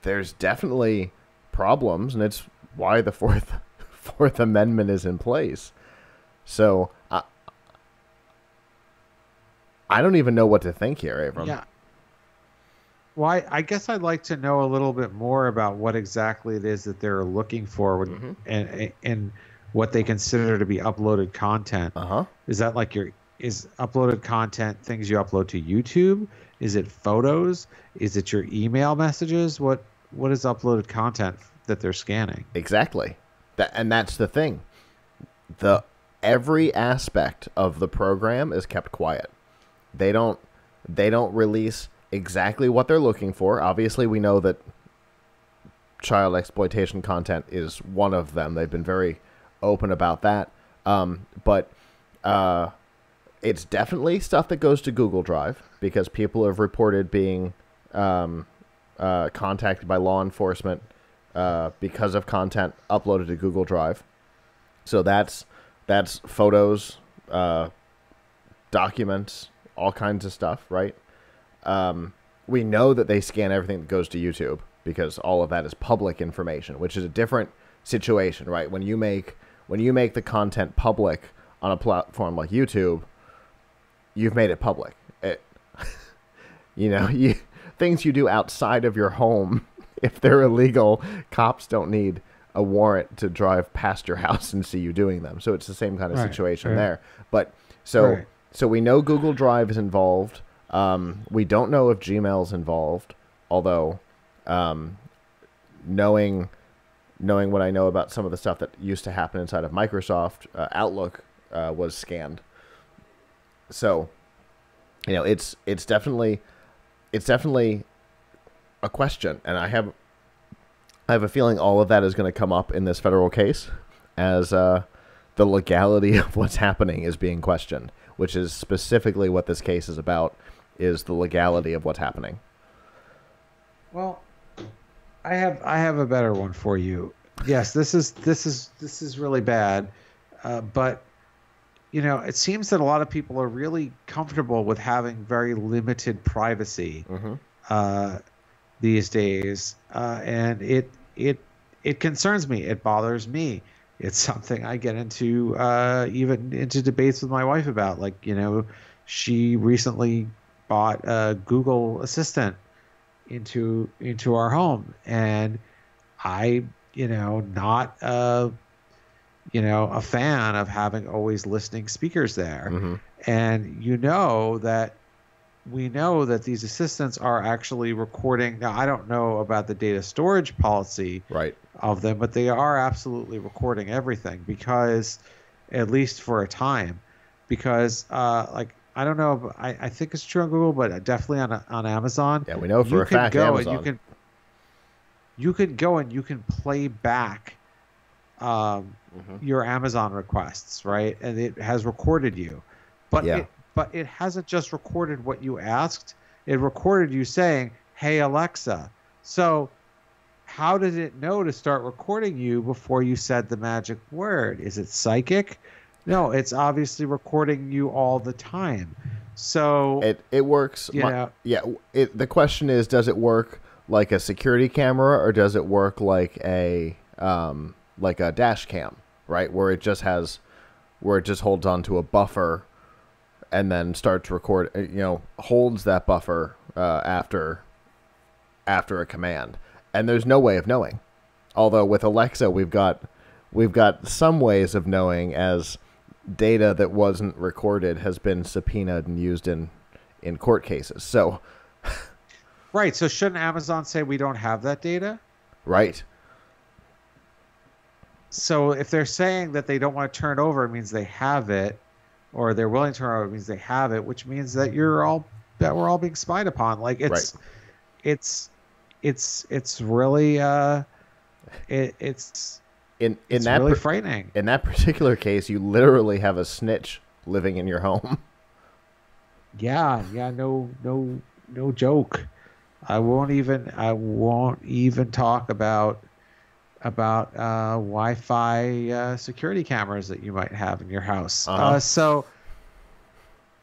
there's definitely problems, and it's why the Fourth Amendment is in place. So I don't even know what to think here, Avram. Yeah. Well, I guess I'd like to know a little bit more about what exactly it is that they're looking for and what they consider to be uploaded content. Is that like is uploaded content things you upload to YouTube? Is it photos? Is it your email messages? What is uploaded content that they're scanning? Exactly. And that's the thing. Every aspect of the program is kept quiet. They don't release exactly what they're looking for. Obviously, we know that child exploitation content is one of them. They've been very open about that. But it's definitely stuff that goes to Google Drive, because people have reported being contacted by law enforcement because of content uploaded to Google Drive. So that's photos, documents, all kinds of stuff, right? We know that they scan everything that goes to YouTube, because all of that is public information, which is a different situation, right? When you make the content public on a platform like YouTube, you've made it public. Things you do outside of your home, if they're illegal, cops don't need a warrant to drive past your house and see you doing them. So it's the same kind of situation there. But so we know Google Drive is involved. We don't know if Gmail's involved, although knowing what I know about some of the stuff that used to happen inside of Microsoft, Outlook was scanned. So, it's definitely a question, and I have a feeling all of that is going to come up in this federal case, as the legality of what's happening is being questioned, which is specifically what this case is about, is the legality of what's happening. Well, I have a better one for you. Yes, this is really bad, but it seems that a lot of people are really comfortable with having very limited privacy these days, and it concerns me. It bothers me. It's something I get into even into debates with my wife about. Like, she recently bought a Google Assistant into our home, and I, not a fan of having always listening speakers there. And we know that these assistants are actually recording. Now, I don't know about the data storage policy of them, but they are absolutely recording everything, because, at least for a time, because I don't know, I think it's true on Google, but definitely on Amazon. Yeah, we know for a fact Amazon. You could go and you can play back your Amazon requests, right? And it has recorded you. But it hasn't just recorded what you asked. It recorded you saying, "Hey, Alexa." So how did it know to start recording you before you said the magic word? Is it psychic? No, it's obviously recording you all the time. So it works. The question is, does it work like a security camera, or does it work like a dash cam, right? Where it just holds onto a buffer and then starts record, holds that buffer after a command. And there's no way of knowing. Although with Alexa, we've got some ways of knowing, as data that wasn't recorded has been subpoenaed and used in court cases. So right. So shouldn't Amazon say we don't have that data? Right. So if they're saying that they don't want to turn it over, it means they have it. or they're willing to turn it over means they have it, which means that we're all being spied upon. Like Right. it's really it's In that really frightening. in that particular case, you literally have a snitch living in your home. Yeah, no joke. I won't even talk about Wi-Fi security cameras that you might have in your house. Uh-huh. So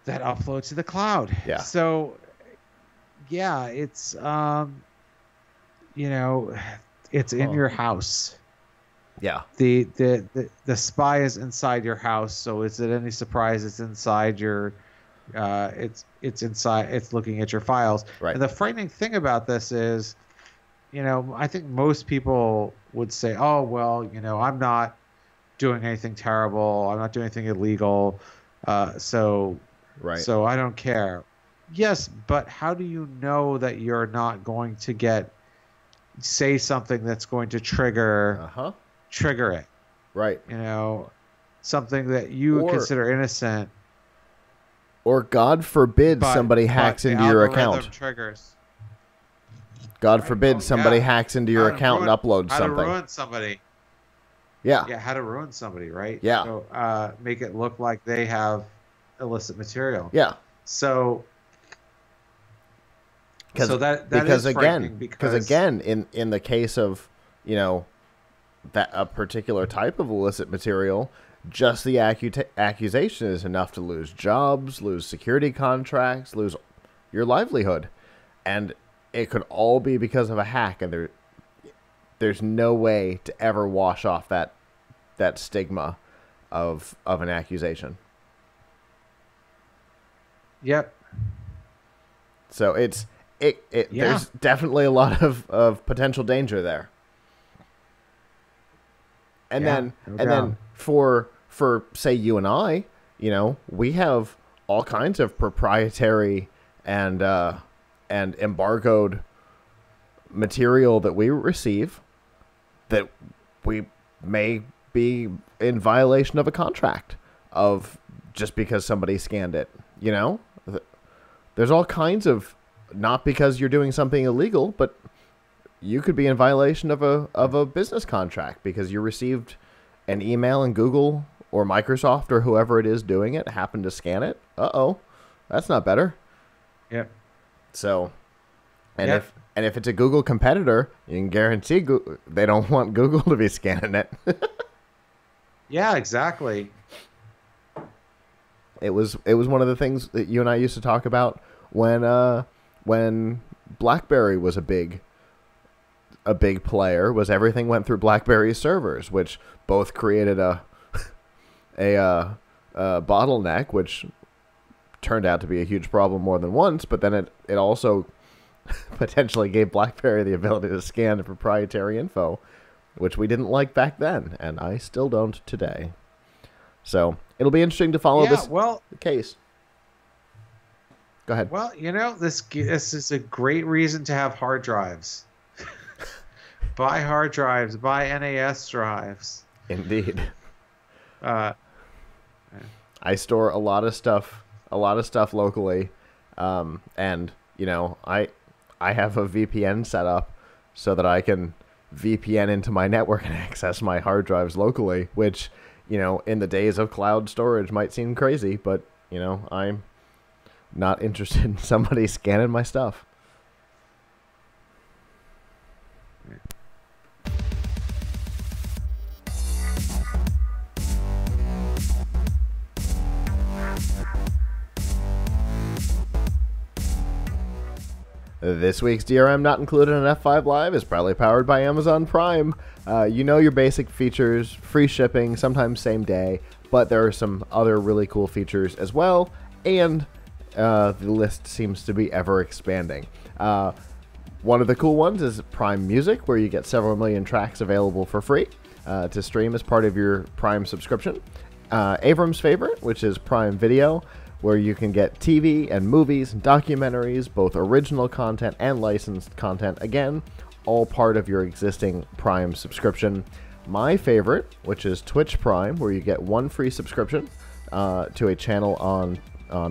that upload to the cloud. Yeah. So yeah, it's it's in your house. Yeah. The spy is inside your house. So is it any surprise it's inside your it's inside, it's looking at your files. Right. And the frightening thing about this is, I think most people would say, oh, well, I'm not doing anything terrible. I'm not doing anything illegal. So Right. So I don't care. Yes, but how do you know that you're not going to say something that's going to trigger it? Right. Something that you would Or- consider innocent. Or God forbid But- somebody but hacks the into your algorithm account. Triggers. God forbid Oh, somebody yeah. hacks into your How to account and ruin- uploads how something. to ruin somebody. Yeah. Yeah, how to ruin somebody, right? Yeah. So make it look like they have illicit material. Yeah. So that because is frightening because again, in the case of that a particular type of illicit material, just the accusation is enough to lose jobs, lose security contracts, lose your livelihood, and it could all be because of a hack. And there's no way to ever wash off that stigma of an accusation. Yep. So Yeah. there's definitely a lot of potential danger there. And Yeah, then no and doubt. then for say you and I, we have all kinds of proprietary and embargoed material that we receive that we may be in violation of a contract of just because somebody scanned it. There's all kinds of, not because you're doing something illegal, but you could be in violation of a business contract because you received an email and Google or Microsoft or whoever it is doing it happened to scan it. Uh-oh, that's not better. Yep. So, and Yep. if it's a Google competitor, you can guarantee they don't want Google to be scanning it. Yeah, exactly. It was one of the things that you and I used to talk about when BlackBerry was a big player, was everything went through BlackBerry's servers, which both created a bottleneck, which turned out to be a huge problem more than once. But then it also potentially gave BlackBerry the ability to scan the proprietary info, which we didn't like back then, and I still don't today. So it'll be interesting to follow this case. Go ahead. Well, this is a great reason to have hard drives. Buy hard drives. Buy NAS drives. Indeed. I store a lot of stuff locally, and I have a VPN set up so that I can VPN into my network and access my hard drives locally, which in the days of cloud storage might seem crazy, but I'm not interested in somebody scanning my stuff. This week's DRM Not Included on F5 Live is proudly powered by Amazon Prime. Your basic features, free shipping, sometimes same day, but there are some other really cool features as well, and the list seems to be ever expanding. One of the cool ones is Prime Music, where you get several million tracks available for free to stream as part of your Prime subscription. Avram's favorite, which is Prime Video, where you can get TV and movies and documentaries, both original content and licensed content, again, all part of your existing Prime subscription. My favorite, which is Twitch Prime, where you get one free subscription to a channel on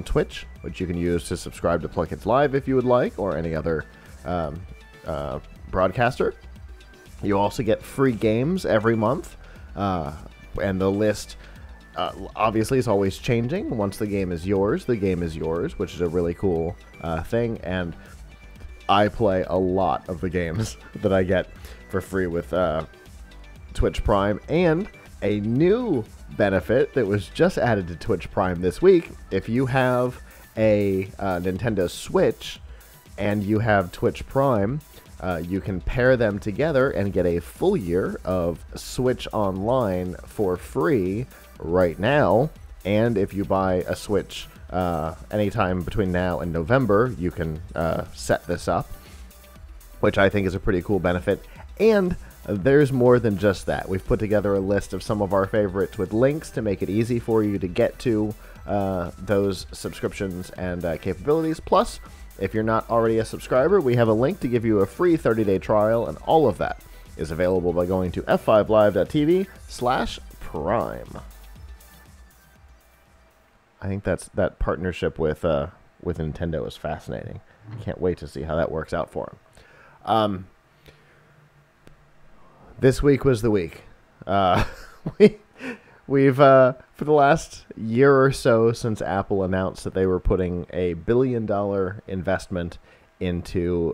Twitch, which you can use to subscribe to PLUGHITZ Live if you would like, or any other broadcaster. You also get free games every month, and the list obviously is always changing. Once the game is yours, which is a really cool thing, and I play a lot of the games that I get for free with Twitch Prime. And a new benefit that was just added to Twitch Prime this week: if you have a Nintendo Switch and you have Twitch Prime, you can pair them together and get a full year of Switch Online for free right now. And if you buy a Switch anytime between now and November, you can set this up, which I think is a pretty cool benefit. And there's more than just that. We've put together a list of some of our favorites with links to make it easy for you to get to those subscriptions and capabilities. Plus, if you're not already a subscriber, we have a link to give you a free 30-day trial, and all of that is available by going to f5live.tv/prime. I think that partnership with Nintendo is fascinating. Can't wait to see how that works out for them. This week was the week. We've for the last year or so, since Apple announced that they were putting a $1 billion investment into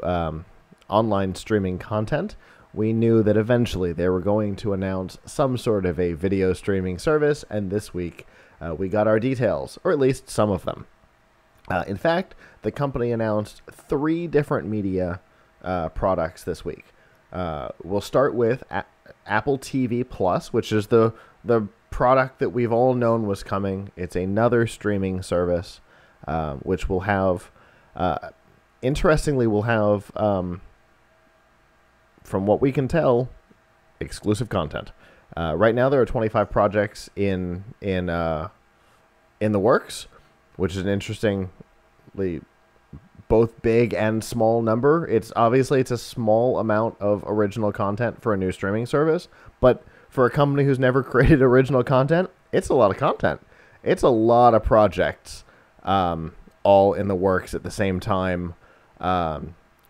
online streaming content, we knew that eventually they were going to announce some sort of a video streaming service, and this week we got our details, or at least some of them. In fact, the company announced 3 different media products this week. We'll start with Apple TV Plus, which is the product that we've all known was coming. It's another streaming service, which will have, interestingly, from what we can tell, exclusive content. Right now, there are 25 projects in the works, which is an interestingly both big and small number. It's a small amount of original content for a new streaming service, but for a company who's never created original content, it's a lot of content. It's a lot of projects, all in the works at the same time.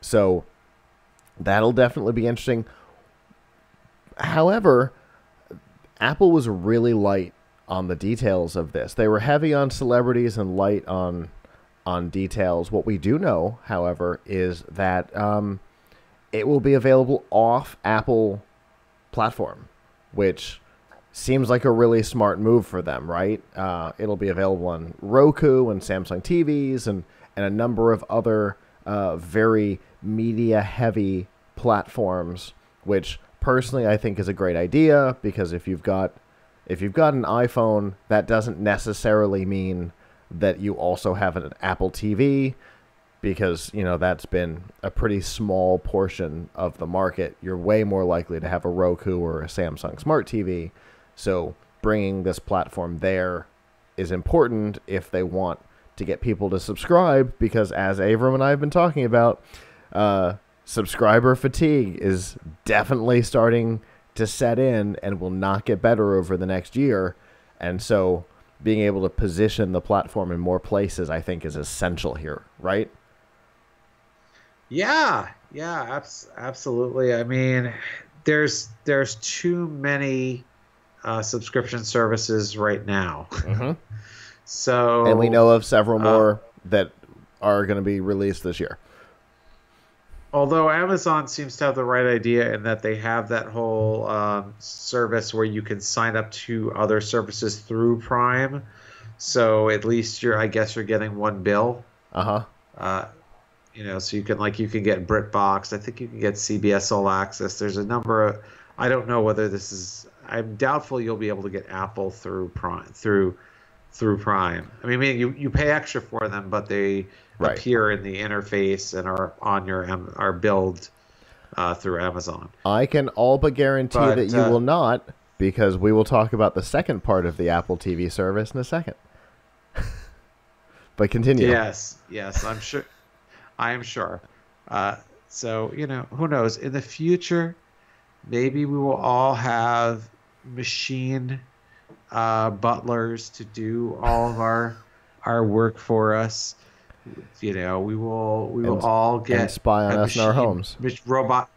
So that'll definitely be interesting. However, Apple was really light on the details of this. They were heavy on celebrities and light on details. What we do know, however, is that it will be available off Apple platform, which seems like a really smart move for them, right? It'll be available on Roku and Samsung TVs and a number of other very media-heavy platforms, which personally I think is a great idea, because if you've got an iPhone, that doesn't necessarily mean that you also have an Apple TV, because, that's been a pretty small portion of the market. You're way more likely to have a Roku or a Samsung Smart TV. So bringing this platform there is important if they want to get people to subscribe, because as Avram and I have been talking about, subscriber fatigue is definitely starting to set in and will not get better over the next year. And so being able to position the platform in more places, I think, is essential here, right? Yeah, absolutely. I mean, there's too many subscription services right now. Mm-hmm. So, and we know of several more that are going to be released this year. Although Amazon seems to have the right idea in that they have that whole service where you can sign up to other services through Prime, so at least you're getting one bill. So you can get BritBox. I think you can get CBS All Access. There's a number of, I don't know whether this is. I'm doubtful you'll be able to get Apple through Prime. Through Prime. I mean, you pay extra for them, but they appear in the interface and are billed through Amazon. I can all but guarantee that you will not, because we will talk about the second part of the Apple TV service in a second. But continue. Yes, I'm sure. I am sure. So, who knows? In the future, maybe we will all have machine butlers to do all of our work for us. You know, we will all get and spy on us in our homes. Robot.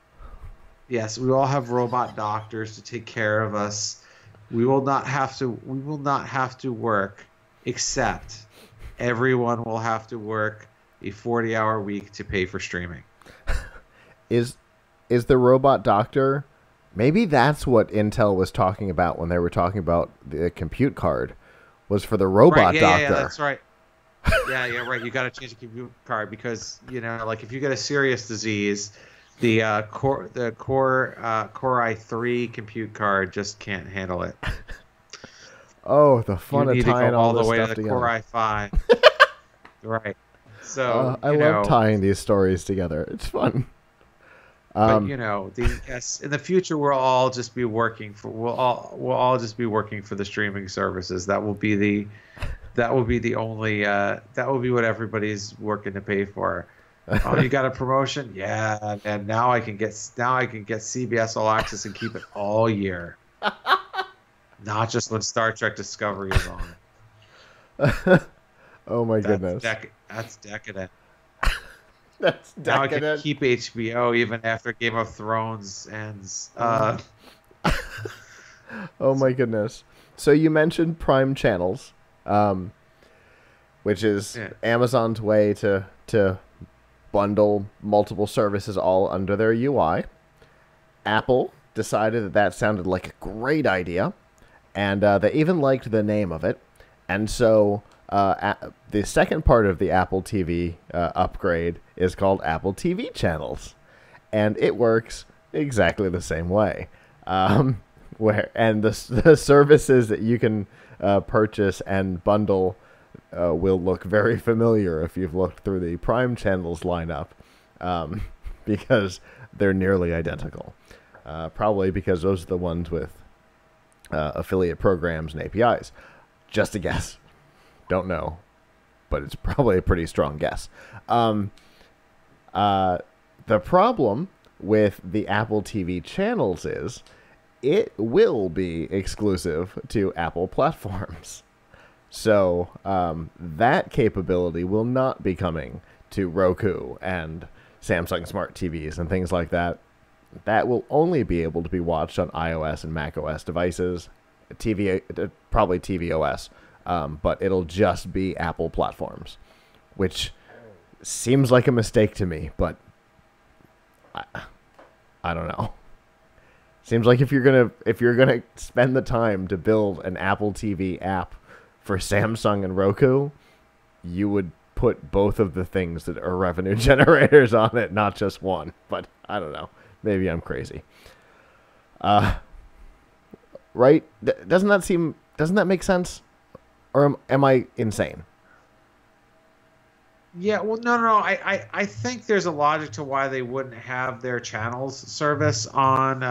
Yes, we all have robot doctors to take care of us. We will not have to work, except everyone will have to work a 40-hour week to pay for streaming. Is the robot doctor? Maybe that's what Intel was talking about when they were talking about the compute card, was for the robot doctor. Yeah, that's right. Yeah, right. You got to change the compute card because, you know, like if you get a serious disease, the Core i3 compute card just can't handle it. Oh, the fun of tying all the way stuff to the together. Core i5. Right. So I love tying these stories together. It's fun. But you know, in the future we'll all just be working for the streaming services. That will be the only that will be what everybody's working to pay for. Oh, you got a promotion? Yeah, and now I can get CBS All Access and keep it all year. Not just when Star Trek Discovery is on. Oh my goodness. That's decadent. That's decadent. Now I can keep HBO even after Game of Thrones ends. Oh my goodness. So you mentioned Prime Channels, which is Amazon's way to bundle multiple services all under their UI. Apple decided that sounded like a great idea, and they even liked the name of it. And so the second part of the Apple TV upgrade is called Apple TV Channels, and it works exactly the same way. The services that you can purchase and bundle will look very familiar if you've looked through the Prime Channels lineup, because they're nearly identical. Probably because those are the ones with affiliate programs and APIs. Just a guess. Don't know, but it's probably a pretty strong guess. The problem with the Apple TV Channels is it will be exclusive to Apple platforms. So that capability will not be coming to Roku and Samsung Smart TVs and things like that. That will only be able to be watched on iOS and macOS devices, probably tvOS, but it'll just be Apple platforms, which seems like a mistake to me, but I don't know. Seems like if you're gonna spend the time to build an Apple TV app for Samsung and Roku, you would put both of the things that are revenue generators on it, not just one. But I don't know. Maybe I'm crazy. Right? Doesn't that make sense? Or am I insane? Yeah, well, no. I think there's a logic to why they wouldn't have their channels service on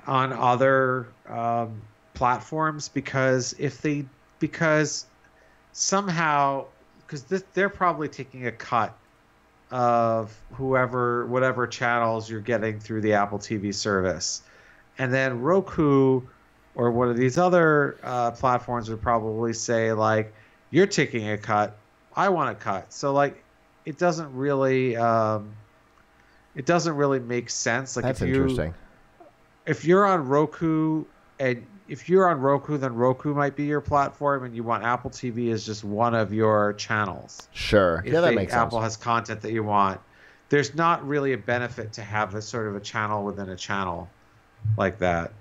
other platforms, because they're probably taking a cut of whatever channels you're getting through the Apple TV service, and then Roku or one of these other platforms would probably say, like, you're taking a cut, I want a cut. So like, it doesn't really make sense. Like, that's interesting. If you're on Roku, then Roku might be your platform, and you want Apple TV as just one of your channels. Sure. Yeah, that makes sense. Apple has content that you want. There's not really a benefit to have a sort of a channel within a channel like that.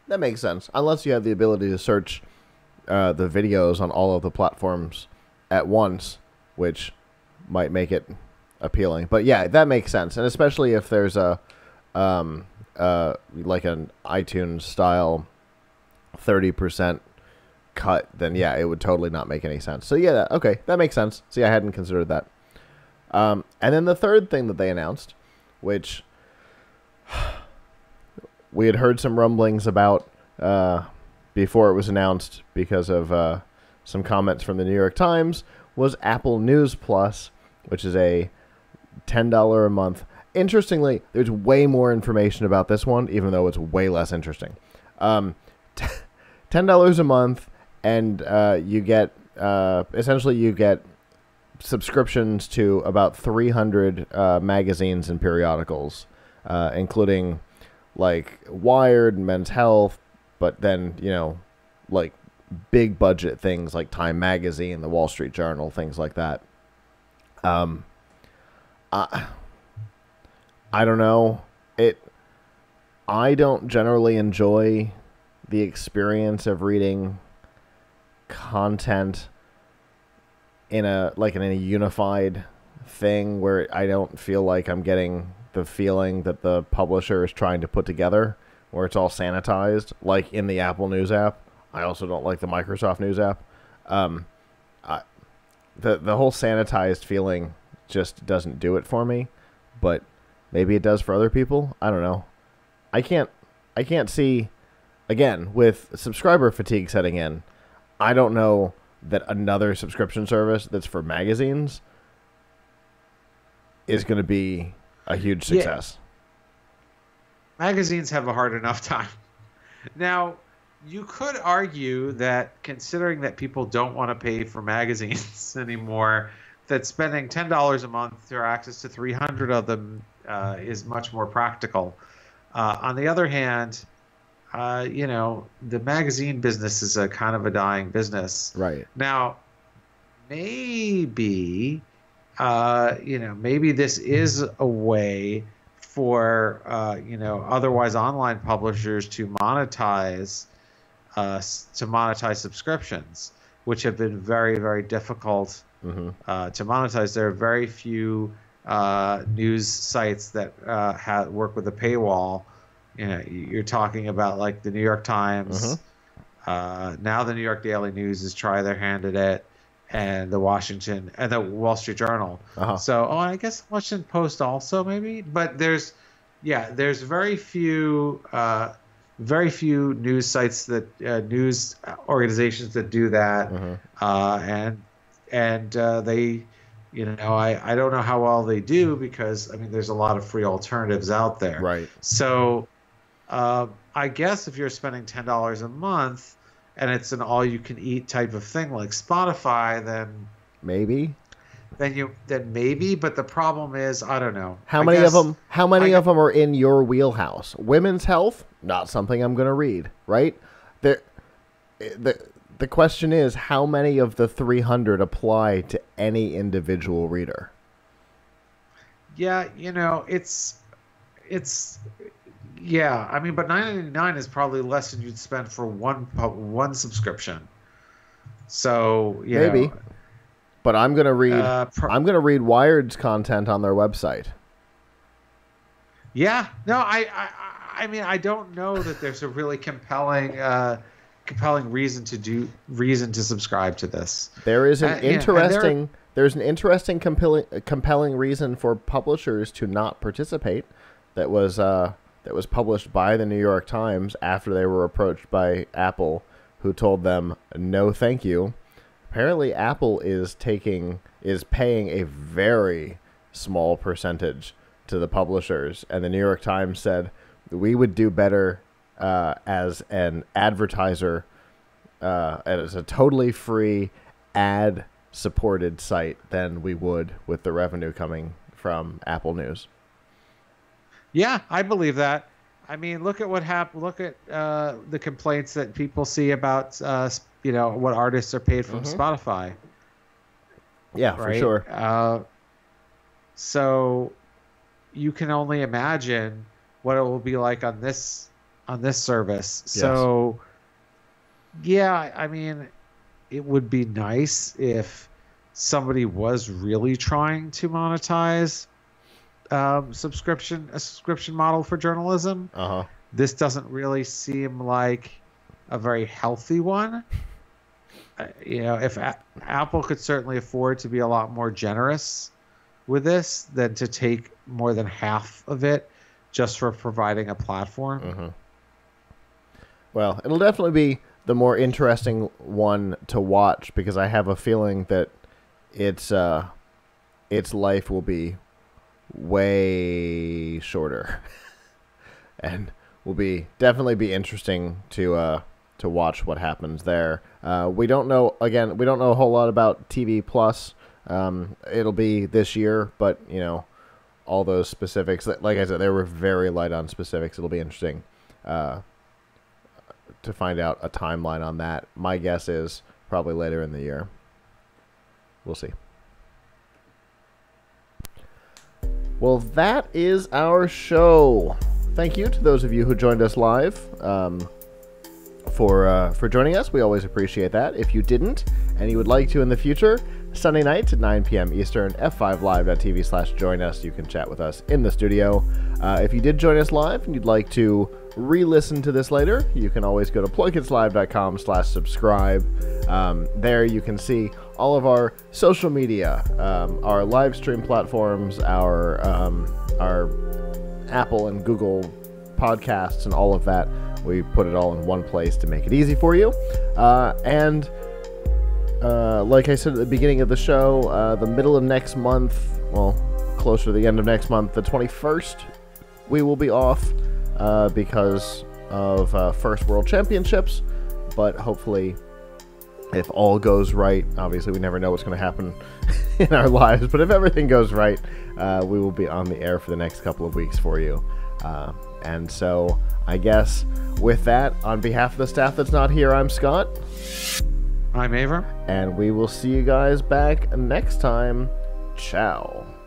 That makes sense. Unless you have the ability to search the videos on all of the platforms at once, which might make it appealing. But yeah, that makes sense. And especially if there's a like an iTunes style 30% cut, then yeah, it would totally not make any sense. So yeah, okay, that makes sense. See, I hadn't considered that. And then the third thing that they announced, which we had heard some rumblings about before it was announced because of some comments from the New York Times, was Apple News Plus, which is a $10 a month. Interestingly, there's way more information about this one, even though it's way less interesting. $10 a month, and you get essentially you get subscriptions to about 300 magazines and periodicals, including like Wired and Men's Health, but then, you know, like big budget things like Time Magazine, the Wall Street Journal, things like that. I don't know. I don't generally enjoy the experience of reading content in a unified thing where I don't feel like I'm getting the feeling that the publisher is trying to put together, where it's all sanitized, like in the Apple News app. I also don't like the Microsoft News app. The whole sanitized feeling just doesn't do it for me, but maybe it does for other people. I don't know. I can't see, again, with subscriber fatigue setting in, I don't know that another subscription service that's for magazines is going to be a huge success. Yeah. Magazines have a hard enough time. Now, you could argue that considering that people don't want to pay for magazines anymore, that spending $10 a month for access to 300 of them is much more practical. On the other hand, you know, the magazine business is a kind of a dying business. Right. Now, maybe, you know, maybe this is a way for, you know, otherwise online publishers to monetize subscriptions, which have been very, very difficult to monetize. There are very few news sites that work with a paywall. You know, you're talking about like the New York Times. Now the New York Daily News has tried their hand at it, and the Washington and the Wall Street Journal. So, I guess Washington Post also maybe, but there's very few news sites that news organizations that do that, and they, you know, I don't know how well they do, because I mean there's a lot of free alternatives out there. Right. So I guess if you're spending $10 a month and it's an all-you-can-eat type of thing like Spotify, then maybe. But the problem is, I don't know. How many of them are in your wheelhouse? Women's Health, not something I'm going to read, right? The question is, how many of the 300 apply to any individual reader? Yeah, you know, it's yeah. I mean, but $9.99 is probably less than you'd spend for one subscription. So maybe. But I'm gonna read. I'm gonna read Wired's content on their website. Yeah. No. I mean, I don't know that there's a really compelling reason to subscribe to this. There is an interesting. There's an interesting compelling reason for publishers to not participate. That was published by the New York Times after they were approached by Apple, who told them no, thank you. Apparently, Apple is paying a very small percentage to the publishers, and the New York Times said we would do better as an advertiser, as a totally free ad-supported site than we would with the revenue coming from Apple News. Yeah, I believe that. I mean, look at what happened. Look at the complaints that people see about you know, what artists are paid from Spotify. Yeah, right? For sure. So you can only imagine what it will be like on this service. Yes. So yeah, I mean, it would be nice if somebody was really trying to monetize a subscription model for journalism. This doesn't really seem like a very healthy one. You know, if Apple could certainly afford to be a lot more generous with this than to take more than half of it just for providing a platform. Well, it'll definitely be the more interesting one to watch, because I have a feeling that its life will be way shorter and will definitely be interesting to watch what happens there. We don't know a whole lot about TV Plus. It'll be this year, but you know, all those specifics, like I said, they were very light on specifics. It'll be interesting to find out a timeline on that. My guess is probably later in the year. We'll see. Well, that is our show. Thank you to those of you who joined us live for joining us. We always appreciate that. If you didn't and you would like to in the future, Sunday night at 9 p.m. Eastern, f5live.tv/join us. You can chat with us in the studio. If you did join us live and you'd like to re-listen to this later, you can always go to PLUGHITZlive.com/subscribe. There you can see all of our social media, our live stream platforms, our Apple and Google podcasts, and all of that. We put it all in one place to make it easy for you. Like I said at the beginning of the show, the middle of next month, well, closer to the end of next month, the 21st, we will be off because of First World Championships. But hopefully, if all goes right, obviously we never know what's going to happen in our lives, but if everything goes right, we will be on the air for the next couple of weeks for you. And so, I guess, with that, on behalf of the staff that's not here, I'm Scott. I'm Avram. And we will see you guys back next time. Ciao.